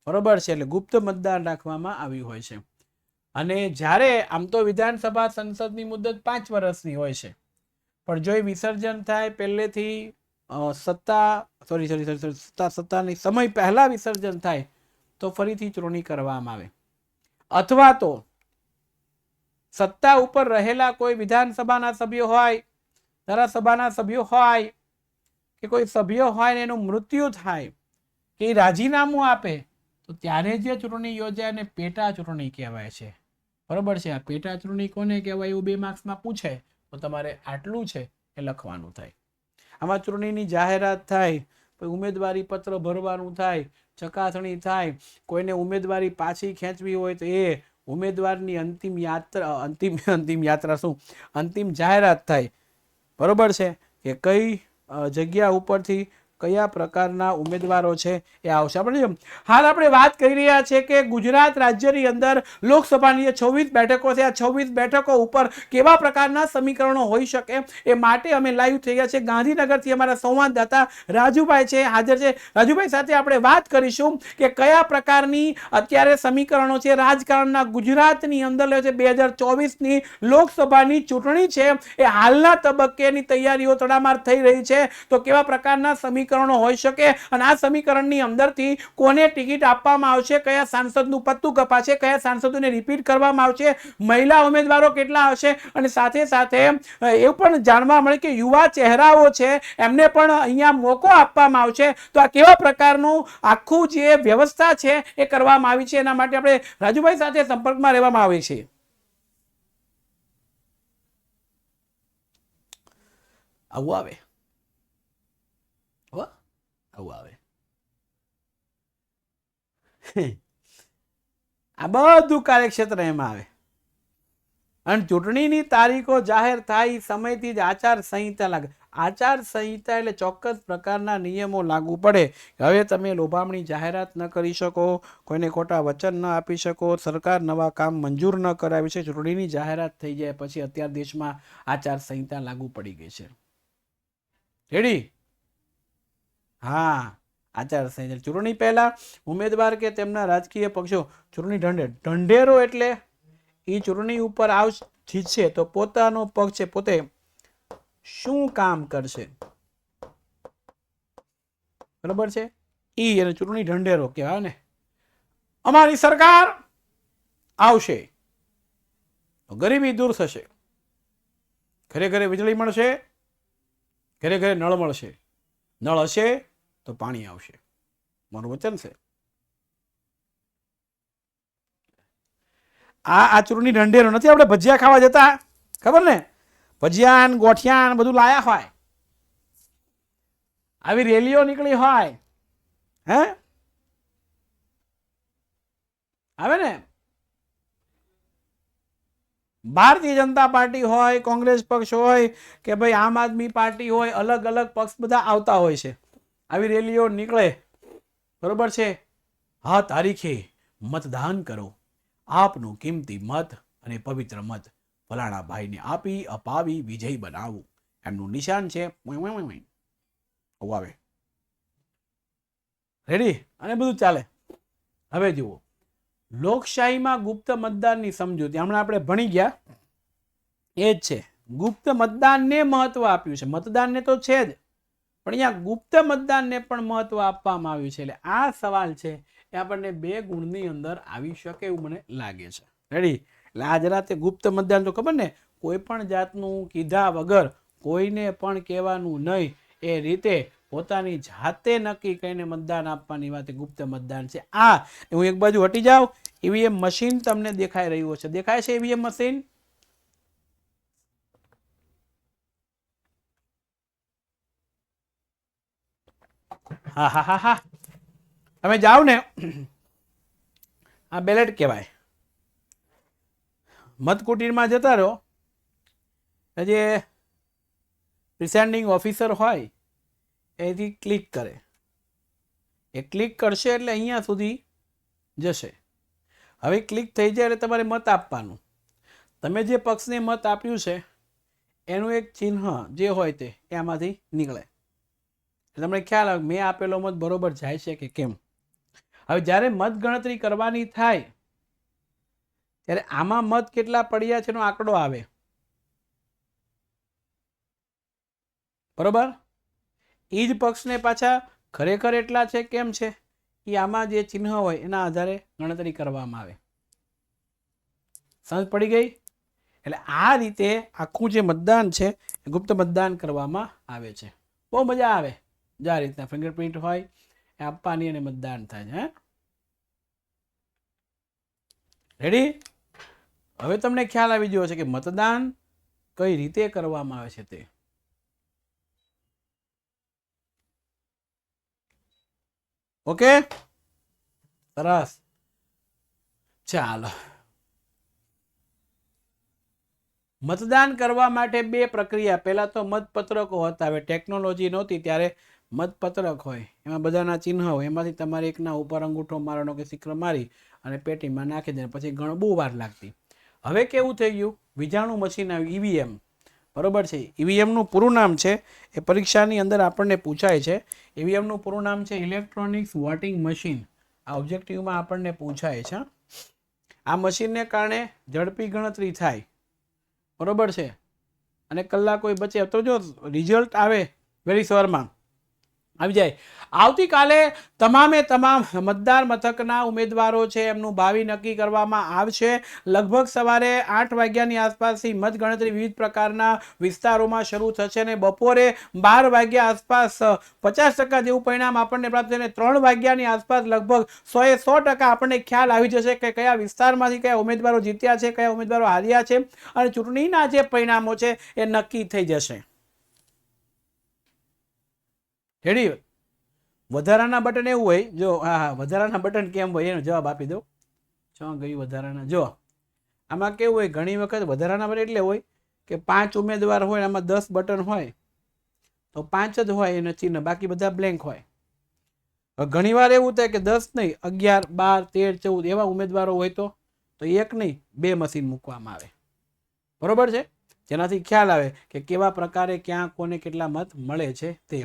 બરોબર છે. એટલે ગુપ્ત મતદાન રાખવામાં આવ્યું હોય છે. અને જ્યારે આમ તો વિધાનસભા સંસદની મુદત 5 વર્ષની હોય છે, પણ જો એ વિસર્જન થાય પહેલેથી સત્તાની સમય પહેલા વિસર્જન થાય તો ફરીથી ચૂંટણી કરવામાં આવે. અથવા તો સત્તા ઉપર રહેલા કોઈ વિધાનસભાના સભ્યો હોય, ધારાસભાના સભ્યો હોય કે કોઈ સભ્ય હોય ને એનું મૃત્યુ થાય કે રાજીનામું આપે તો ત્યારે જે ચૂંટણી યોજાય એને પેટા ચૂંટણી કહેવાય છે, બરોબર છે. આ પેટા ચૂંટણી કોને કહેવાય એવું 2 માર્ક્સમાં પૂછે તો તમારે આટલું છે એ લખવાનું થાય. આમાં ચૂંટણીની જાહેરાત થાય, ઉમેદવારી પત્ર ભરવાનું થાય, ચકાસણી થાય, કોઈને ઉમેદવારી પાછી ખેંચવી હોય તો એ ઉમેદવારની અંતિમ જાહેરાત થાય, બરોબર છે. કે કઈ જગ્યા ઉપરથી કયા પ્રકારના ઉમેદવારો છે એ આવશે. આપણે હાલ આપણે વાત કરી રહ્યા છે કે ગુજરાત રાજ્યની અંદર લોકસભાની જે 26 બેઠકો છે, આ 26 બેઠકો ઉપર કેવા પ્રકારના સમીકરણો હોઈ શકે એ માટે અમે લાઈવ થઈ ગયા છે. ગાંધીનગરથી અમારા સંવાદદાતા રાજુભાઈ છે, હાજર છે. રાજુભાઈ સાથે આપણે વાત કરીશું કે કયા પ્રકારની અત્યારે સમીકરણો છે. રાજકારણના ગુજરાતની અંદર લે છે 2024ની લોકસભાની ચૂંટણી છે એ હાલના તબક્કેની તૈયારીઓ તડામાર થઈ રહી છે, તો કેવા પ્રકારના સમીકરણો હોઈ શકે અને આ સમીકરણની અંદરથી કોને ટિકિટ આપવામાં આવશે, કયા સાંસદનું પત્તું કપાશે, કયા સાંસદોને રિપીટ કરવામાં આવશે, મહિલા ઉમેદવારો કેટલા હશે, અને સાથે સાથે એવું પણ જાણવા મળે કે યુવા ચહેરાઓ છે એમને પણ અહીંયા મોકો આપવામાં આવશે. તો આ કેવા પ્રકારનું આખું જે વ્યવસ્થા છે એ કરવામાં આવી છે, એના માટે આપણે રાજુભાઈ સાથે સંપર્કમાં રહેવામાં આવે છે. આવું આવે આવું આવે આ બધું કાર્યક્ષેત્ર એમાં આવે. અને ચૂંટણીની તારીખો જાહેર થાય સમયથી જ આચાર સંહિતા લાગે. આચાર સંહિતા એટલે ચોક્કસ પ્રકારના નિયમો લાગુ પડે. હવે તમે લોભામણી જાહેરાત ન કરી શકો, કોઈને ખોટા વચન ન આપી શકો, સરકાર નવા કામ મંજૂર ન કરાવી છે. ચૂંટણીની જાહેરાત થઈ જાય પછી અત્યારે દેશમાં આચાર સંહિતા લાગુ પડી ગઈ છે. રેડી? હા, આચાર સંહિતા. ચૂંટણી પહેલા ઉમેદવાર કે તેમના રાજકીય પક્ષો ચૂંટણી ઢંઢેરો એટલે એ ચૂંટણી ઉપર જીતશે તો પોતાનો પક્ષ છે પોતે શું કામ કરશે, બરોબર છે. ઈ એને ચૂંટણી ઢંઢેરો કહેવાય ને. અમારી સરકાર આવશે તો ગરીબી દૂર થશે, ઘરે ઘરે વીજળી મળશે, ઘરે ઘરે નળ મળશે, નળ હશે તો પાણી આવશે, મારું વચન છે. આ ચૂંટણી ઢંઢેરો નથી. આપણે ભજીયા ખાવા જતા, ખબર ને, ભજીયા ગોઠિયા બધું લાયા હોય, આવી રેલીઓ નીકળી હોય, હે આવે ને. ભારતીય જનતા પાર્ટી હોય, કોંગ્રેસ પક્ષ હોય કે ભાઈ આમ આદમી પાર્ટી હોય, અલગ અલગ પક્ષ બધા આવતા હોય છે. આવી રેલીઓ નીકળે, બરોબર છે. આ તારીખે મતદાન કરો, આપનું કિંમતી મત અને પવિત્ર મત ફલાણા ભાઈને આપી અપાવી વિજય બનાવવું, એમનું નિશાન છે. આવે રેડી અને બધું ચાલે. હવે જુઓ, લોકશાહીમાં ગુપ્ત મતદાનની સમજૂતી હમણાં આપણે ભણી ગયા એ જ છે. ગુપ્ત મતદાનને મહત્વ આપ્યું છે. મતદાનને તો છે જ, પણ અહીંયા ગુપ્ત મતદાનને પણ મહત્વ આપવામાં આવ્યું છે. એટલે આ સવાલ છે એ આપણને 2 ગુણની અંદર આવી શકે એવું મને લાગે છે. રેડી? એટલે આજ રાતે ગુપ્ત મતદાન તો ખબર ને, કોઈ પણ જાતનું કીધા વગર કોઈને પણ કહેવાનું નહીં, એ રીતે પોતાની જાતે નક્કી કરીને મતદાન આપવાની વાત ગુપ્ત મતદાન છે. આ હું એક બાજુ હટી જાઉં, ઈવીએમ મશીન તમને દેખાઈ રહ્યું છે. દેખાય છે ઈવીએમ મશીન? હા હા હા હા, તમે જાઓ ને, આ બેલેટ કહેવાય. મતકુટીરમાં જતા રહો, જે પ્રિસાઇડિંગ ઓફિસર હોય એથી ક્લિક કરે, એ ક્લિક કરશે એટલે અહીંયા સુધી જશે. હવે ક્લિક થઈ જાય એટલે તમારે મત આપવાનું. તમે જે પક્ષને મત આપ્યું છે એનું એક ચિહ્ન જે હોય તે આમાંથી નીકળે. તમને ખ્યાલ આવે મેં આપેલો મત બરોબર જાય છે કે કેમ. હવે જ્યારે મત ગણતરી કરવાની થાય ત્યારે આમાં મત કેટલા પડ્યા છે એનો આંકડો આવે. બરોબર. એ જ પક્ષને પાછા ખરેખર એટલા છે કેમ છે એ આમાં જે ચિહ્ન હોય એના આધારે ગણતરી કરવામાં આવે. સમજ પડી ગઈ? એટલે આ રીતે આખું જે મતદાન છે એ ગુપ્ત મતદાન કરવામાં આવે છે. બહુ મજા આવે. જો આ રીતના ફિંગરપ્રિન્ટ હોય એ આપવાની અને મતદાન થાય છે. રેડી? હવે તમને ખ્યાલ આવી ગયો છે કે મતદાન કઈ રીતે કરવામાં આવે છે તે. ઓકે, સરસ. ચાલો, મતદાન કરવા માટે બે પ્રક્રિયા. પહેલા તો મતપત્રકો હતા. હવે ટેકનોલોજી નહોતી ત્યારે મતપત્રક હોય, એમાં બધાના ચિહ્ન હોય, એમાંથી તમારે એકના ઉપર અંગૂઠો મારવાનો કે સિક્કો મારી અને પેટીમાં નાખી દે. પછી ઘણું બહુ વાર લાગતી. હવે કેવું થઈ ગયું, વિજાણુ મશીન આવ્યું, ઈવીએમ. બરોબર છે. ઈવીએમનું પૂરું નામ છે એ પરીક્ષાની અંદર આપણને પૂછાય છે. ઈવીએમનું પૂરું નામ છે ઇલેક્ટ્રોનિક્સ વોટિંગ મશીન. આ ઓબ્જેક્ટિવમાં આપણને પૂછાય છે. આ મશીનને કારણે ઝડપી ગણતરી થાય. બરોબર છે. અને કલાકો બચે. તો જો રિઝલ્ટ આવે વહેલી સવારમાં આવી જાય. આવતીકાલે તમામે તમામ મતદાર મથકના ઉમેદવારો છે એમનું ભાવિ નક્કી કરવામાં આવશે. લગભગ સવારે 8 વાગ્યાની આસપાસથી મતગણતરી વિવિધ પ્રકારના વિસ્તારોમાં શરૂ થશે અને બપોરે 12 વાગ્યા આસપાસ 50% જેવું પરિણામ આપણને પ્રાપ્ત થશે. 3 વાગ્યાની આસપાસ લગભગ 100% આપણને ખ્યાલ આવી જશે કે કયા વિસ્તારમાંથી કયા ઉમેદવારો જીત્યા છે, કયા ઉમેદવારો હાર્યા છે અને ચૂંટણીના જે પરિણામો છે એ નક્કી થઈ જશે. રેડી? વધારાના બટન એવું હોય, જો હા વધારાના બટન કેમ હોય એનો જવાબ આપી દો. શું ગયું વધારાના? જો આમાં કેવું હોય, ઘણી વખત વધારાના બટન એટલે હોય કે 5 ઉમેદવાર હોય, આમાં 10 બટન હોય તો 5 જ હોય એનો ચિહ્ન, બાકી બધા બ્લેન્ક હોય. ઘણી વાર એવું થાય કે 10 નહીં 11, 12, 13, 14 એવા ઉમેદવારો હોય તો એક નહીં 2 મશીન મૂકવામાં આવે. બરોબર છે? જેનાથી ખ્યાલ આવે કે કેવા પ્રકારે ક્યાં કોને કેટલા મત મળે છે તે.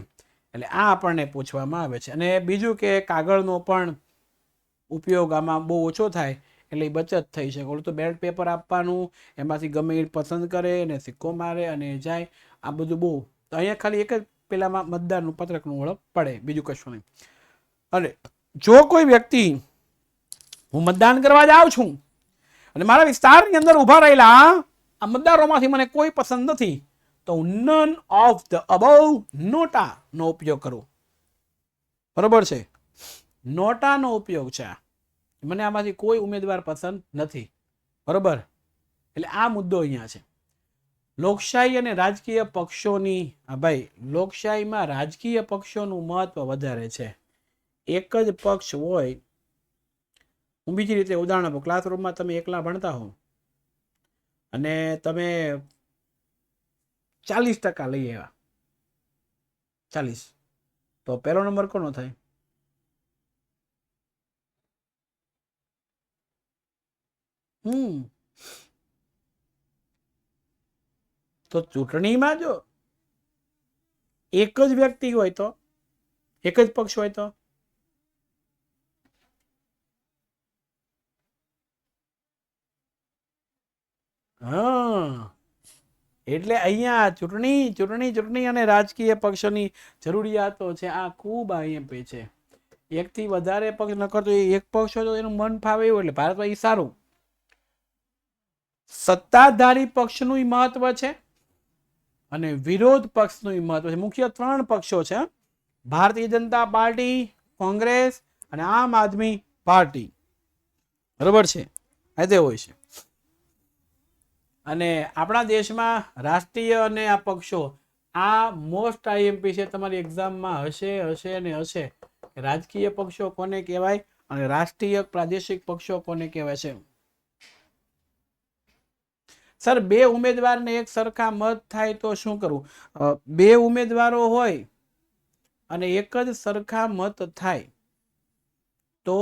એટલે આ આપણને પૂછવામાં આવે છે. અને બીજું કે કાગળનો પણ ઉપયોગ આમાં બહુ ઓછો થાય એટલે બચત થઈ શકે. ઓલું તો બેલેટ પેપર આપવાનું, એમાંથી ગમે એ પસંદ કરે અને સિક્કો મારે અને જાય, આ બધું બહુ. તો અહીંયા ખાલી એક જ પેલામાં મતદારનું પત્રકનું ઓળખ પડે, બીજું કશું નહીં. અને જો કોઈ વ્યક્તિ હું મતદાન કરવા જાઉં છું અને મારા વિસ્તારની અંદર ઊભા રહેલા આ મતદારોમાંથી મને કોઈ પસંદ નથી તો નન ઓફ ધ અબવ નોટા નો ઉપયોગ કરો. બરોબર છે? નોટાનો ઉપયોગ છે. મને આમાંથી કોઈ ઉમેદવાર પસંદ નથી. બરોબર? એટલે આ મુદ્દો અહીંયા છે. લોકશાહી અને રાજકીય પક્ષોની ભાઈ લોકશાહીમાં રાજકીય પક્ષોનું મહત્વ વધારે છે. એક જ પક્ષ હોય, હું બીજી રીતે ઉદાહરણ આપું. ક્લાસરૂમમાં તમે એકલા ભણતા હો અને તમે 40% લઈ આવ્યા, 40, તો પહેલો નંબર કોનો થાય? તો ચૂંટણીમાં જો એક જ વ્યક્તિ હોય તો, એક જ પક્ષ હોય તો હા, એટલે અહીંયા ચૂંટણી અને રાજકીય પક્ષોની જરૂરિયાતો છે. આ ખૂબ અહીંયા છે. એકથી વધારે પક્ષ ન કરતો એક પક્ષ હોય તો એનું મન ફાવે એવું. એટલે ભારતમાં એ સારું. સત્તાધારી પક્ષનું મહત્વ છે અને વિરોધ પક્ષનું મહત્વ છે. મુખ્ય 3 પક્ષો છે: ભારતીય જનતા પાર્ટી, કોંગ્રેસ અને આમ આદમી પાર્ટી. બરોબર છે? આ તે હોય છે. અને આપણા દેશમાં રાષ્ટ્રીય અને આ પક્ષો આ મોસ્ટ આઈએમપી છે. તમારી એક્ઝામમાં હશે અને હશે. રાજકીય પક્ષો કોને કહેવાય અને રાષ્ટ્રીય પ્રાદેશિક પક્ષો કોને કહેવાય છે? સર 2 ઉમેદવારને એક સરખા મત થાય તો શું કરવું? 2 ઉમેદવારો હોય અને એક જ સરખા મત થાય તો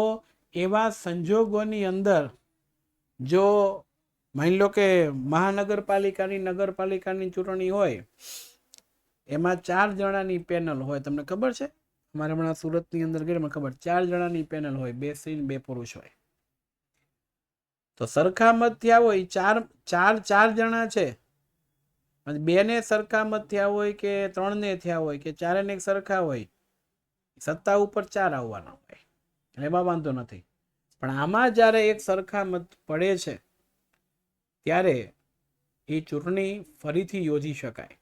એવા સંજોગોની અંદર જો માની લો કે મહાનગરપાલિકાની નગરપાલિકાની ચૂંટણી હોય, એમાં 4 જણાની પેનલ હોય. તમને ખબર છે, અમારે હમણાં સુરતની અંદર ગઈ મને ખબર, 4 જણાની પેનલ હોય, 2 સ્ત્રી 2 પુરુષ હોય. તો સરખા મત થયા હોય, ચાર જણા છે, 2 ને સરખા મત થયા હોય કે 3 ને થયા હોય કે 4 ને સરખા હોય, સત્તા ઉપર 4 આવવાના હોય, એમાં વાંધો નથી. પણ આમાં જ્યારે એક સરખા મત પડે છે ત્યારે એ ચૂંટણી ફરીથી યોજી શકાય,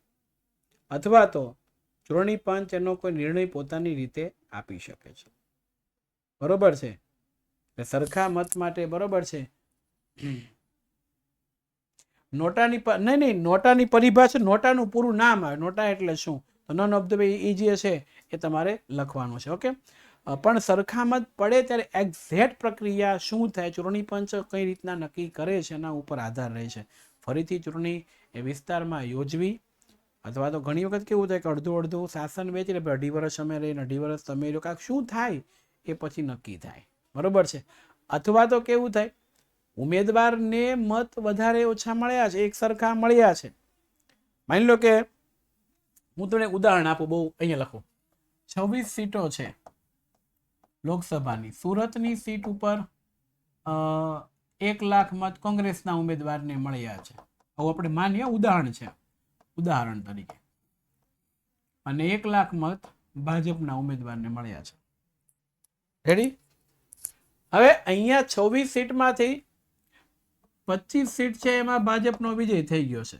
અથવા તો ચૂંટણી પંચ એનો કોઈ નિર્ણય પોતાની રીતે આપી શકે છે. બરોબર છે? એટલે સરખા મત માટે બરોબર છે. નોટાની નહીં, નોટાની પરિભાષા, નોટાનું પૂરું નામ આવે. નોટા એટલે શું? તો નન ઓફ ધ વે એ જે છે એ તમારે લખવાનું છે. ઓકે. પણ સરખા મત પડે ત્યારે એક્ઝેક્ટ પ્રક્રિયા શું થાય, ચૂંટણી પંચ કઈ રીતના નક્કી કરે છે, એના ઉપર આધાર રહે છે. ફરીથી ચૂંટણી એ વિસ્તારમાં યોજવી, અથવા તો ઘણી વખત કેવું થાય કે અડધું શાસન વેચી લે, 2.5 વર્ષ અમે રહીને 2.5 વર્ષ તમે રહ્યો, કાંઈક શું થાય એ પછી નક્કી થાય. બરોબર છે? અથવા તો કેવું થાય, ઉમેદવારને મત વધારે ઓછા મળ્યા છે, એક સરખા મળ્યા છે. માની લો કે હું તમને ઉદાહરણ આપું, બહુ અહીંયા લખો, 26 સીટો છે લોકસભાની. સુરતની સીટ ઉપર 1 લાખ મત કોંગ્રેસના ઉમેદવારને મળ્યા છે. આવું આપણે માનીએ, ઉદાહરણ છે, ઉદાહરણ તરીકે. અને 1 લાખ મત ભાજપના ઉમેદવારને મળ્યા છે. રેડી? હવે અહીંયા 26 સીટમાંથી 25 સીટ છે એમાં ભાજપનો વિજય થઈ ગયો છે.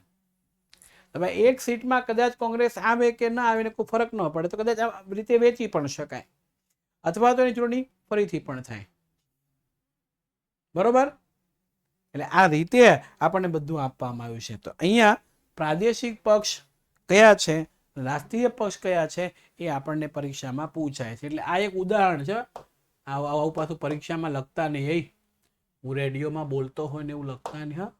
હવે એક સીટમાં કદાચ કોંગ્રેસ આવે કે ના આવે કોઈ ફરક ન પડે, તો કદાચ આ રીતે વેચી પણ શકાય, અથવા તો એની ચૂંટણી ફરીથી પણ થાય. બરોબર? એટલે આ રીતે આપણને બધું આપવામાં આવ્યું છે. તો અહીંયા પ્રાદેશિક પક્ષ કયા છે, રાષ્ટ્રીય પક્ષ કયા છે, એ આપણને પરીક્ષામાં પૂછાય છે. એટલે આ એક ઉદાહરણ છે. આવું પાછું પરીક્ષામાં લખતા નહીં, હું રેડિયોમાં બોલતો હોય ને એવું લખતા નહીં.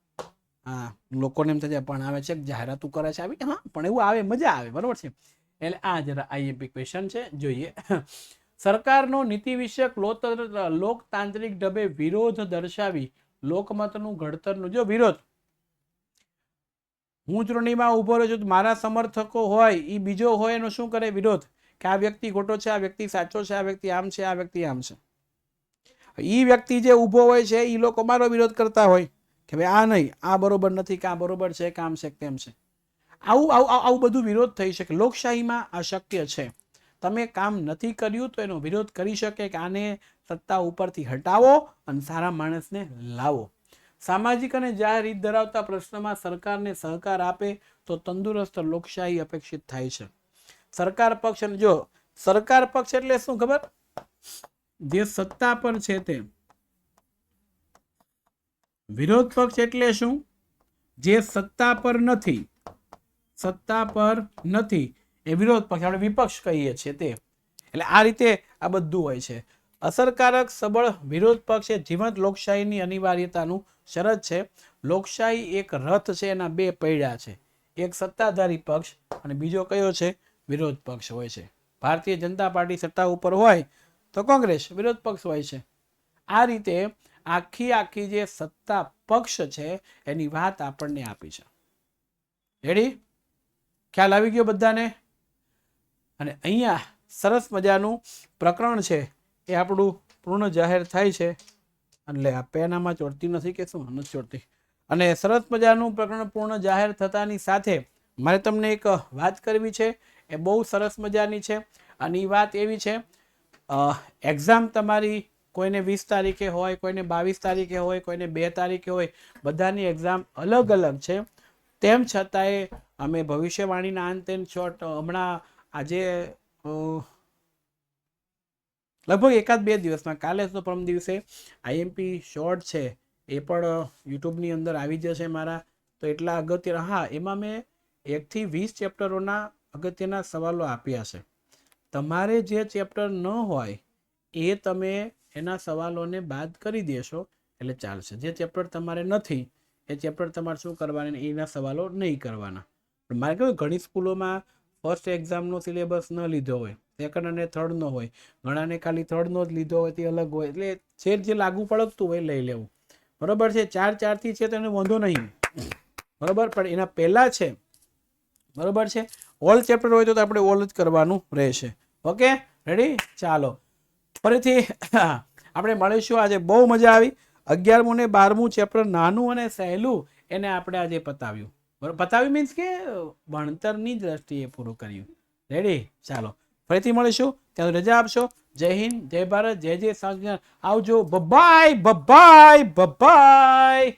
હા, લોકોને એમ થાય પણ આવે છે, જાહેરાતું કરે છે આવી, હા પણ એવું આવે, મજા આવે. બરોબર છે? એટલે આ જરા આઈએમપી ક્વેશ્ચન છે, જોઈએ. સરકારનો નીતિ વિષયક લોકતાંત્રિક ઢબે વિરોધ દર્શાવી લોકમતનું ઘડતરનું, જો વિરોધ, હું ચૂંટણીમાં ઉભો રહ્યો છું, મારા સમર્થકો હોય, એ બીજો હોય એનો શું કરે, વિરોધ, કે આ વ્યક્તિ ખોટો છે, આ વ્યક્તિ સાચો છે, આ વ્યક્તિ આમ છે, આ વ્યક્તિ આમ છે. એ વ્યક્તિ જે ઊભો હોય છે એ લોકો મારો વિરોધ કરતા હોય કે ભાઈ આ નહીં, આ બરોબર નથી, કે આ બરોબર છે, કામ છે, તેમ છે. આવું બધું વિરોધ થઈ શકે. લોકશાહીમાં આ શક્ય છે. તમે કામ નથી કર્યું તો એનો વિરોધ કરી શકે કે આને સત્તા ઉપરથી હટાવો અને સારા માણસને લાવો. સામાજિક અને જાહેર હિત ધરાવતા પ્રશ્નમાં સરકારને સહકાર આપે તો તંદુરસ્ત લોકશાહી અપેક્ષિત થાય છે. સરકાર પક્ષ, જો સરકાર પક્ષ એટલે શું ખબર, જે સત્તા પર છે તે. વિરોધ પક્ષ એટલે શું, જે સત્તા પર નથી, સત્તા પર નથી એ વિરોધ પક્ષ, આપણે વિપક્ષ કહીએ છીએ તે. એટલે આ રીતે આ બધું હોય છે. અસરકારક સબળ વિરોધ પક્ષ એ જીવંત લોકશાહીની અનિવાર્યતાનું શરત છે. લોકશાહી એક રથ છે, એના 2 પૈડા છે, એક સત્તાધારી પક્ષ અને બીજો કયો છે, વિરોધ પક્ષ હોય છે. ભારતીય જનતા પાર્ટી સત્તા ઉપર હોય તો કોંગ્રેસ વિરોધ પક્ષ હોય છે. આ રીતે આખી જે સત્તા પક્ષ છે એની વાત આપણને આપી છે. રેડી? ખ્યાલ આવી ગયો બધાને? અને અહીંયા સરસ મજાનું પ્રકરણ છે એ આપણું પૂર્ણ જાહેર થાય છે. એટલે આ પેનામાં ચોરતી નથી કે શું? નથી ચોરતી. અને સરસ મજાનું પ્રકરણ પૂર્ણ જાહેર થતાની સાથે મારે તમને એક વાત કરવી છે, એ બહુ સરસ મજાની છે. અને એ વાત એવી છે, એક્ઝામ તમારી કોઈને 20 તારીખે હોય, કોઈને 22 તારીખે હોય, કોઈને 2 તારીખે હોય, બધાની એક્ઝામ અલગ અલગ છે. તેમ છતાંય અમે ભવિષ્યવાણીના અંતે શોર્ટ હમણાં આજે લગભગ 1-2 દિવસમાં, કાલે તો પરમ દિવસે આઈએમપી શોર્ટ છે એ પણ યુટ્યુબની અંદર આવી જશે મારા. તો એટલા અગત્યના, હા, એમાં મેં 1 થી 20 ચેપ્ટરોના અગત્યના સવાલો આપ્યા છે. તમારે જે ચેપ્ટર ન હોય એ તમે એના સવાલોને બાદ કરી દેશો એટલે ચાલશે. જે ચેપ્ટર તમારે નથી એ ચેપ્ટર તમારે શું કરવાના, એના સવાલો નહીં કરવાના. પણ મારે કહ્યું ઘણી સ્કૂલોમાં ફર્સ્ટ એક્ઝામનો સિલેબસ ન લીધો હોય, સેકન્ડ અને થર્ડનો હોય, ઘણાને ખાલી થર્ડનો જ લીધો હોય તે અલગ હોય. એટલે જે લાગુ પડતું હોય લઈ લેવું. બરોબર છે. 4 થી છે તો એને વાંધો નહીં, બરોબર, પણ એના પહેલા છે, બરોબર છે. ઓલ ચેપ્ટર હોય તો આપણે ઓલ જ કરવાનું રહેશે. Okay, ready? ચાલો ફરીથી આપણે મળીશું. આજે બહુ મજા આવી. 11મું ને 12મું ચેપ્ટર નાનું અને સહેલું એને આપણે આજે પતાવ્યું. બરોબર, પતાવ્યું મીન્સ કે ભણતરની દ્રષ્ટિએ પૂરું કર્યું. રેડી? ચાલો ફરીથી મળીશું. ત્યાં રજા આપશો. જય હિન્દ, જય ભારત, જય જય સંવિધાન. આવજો. Bye-bye bye-bye bye-bye.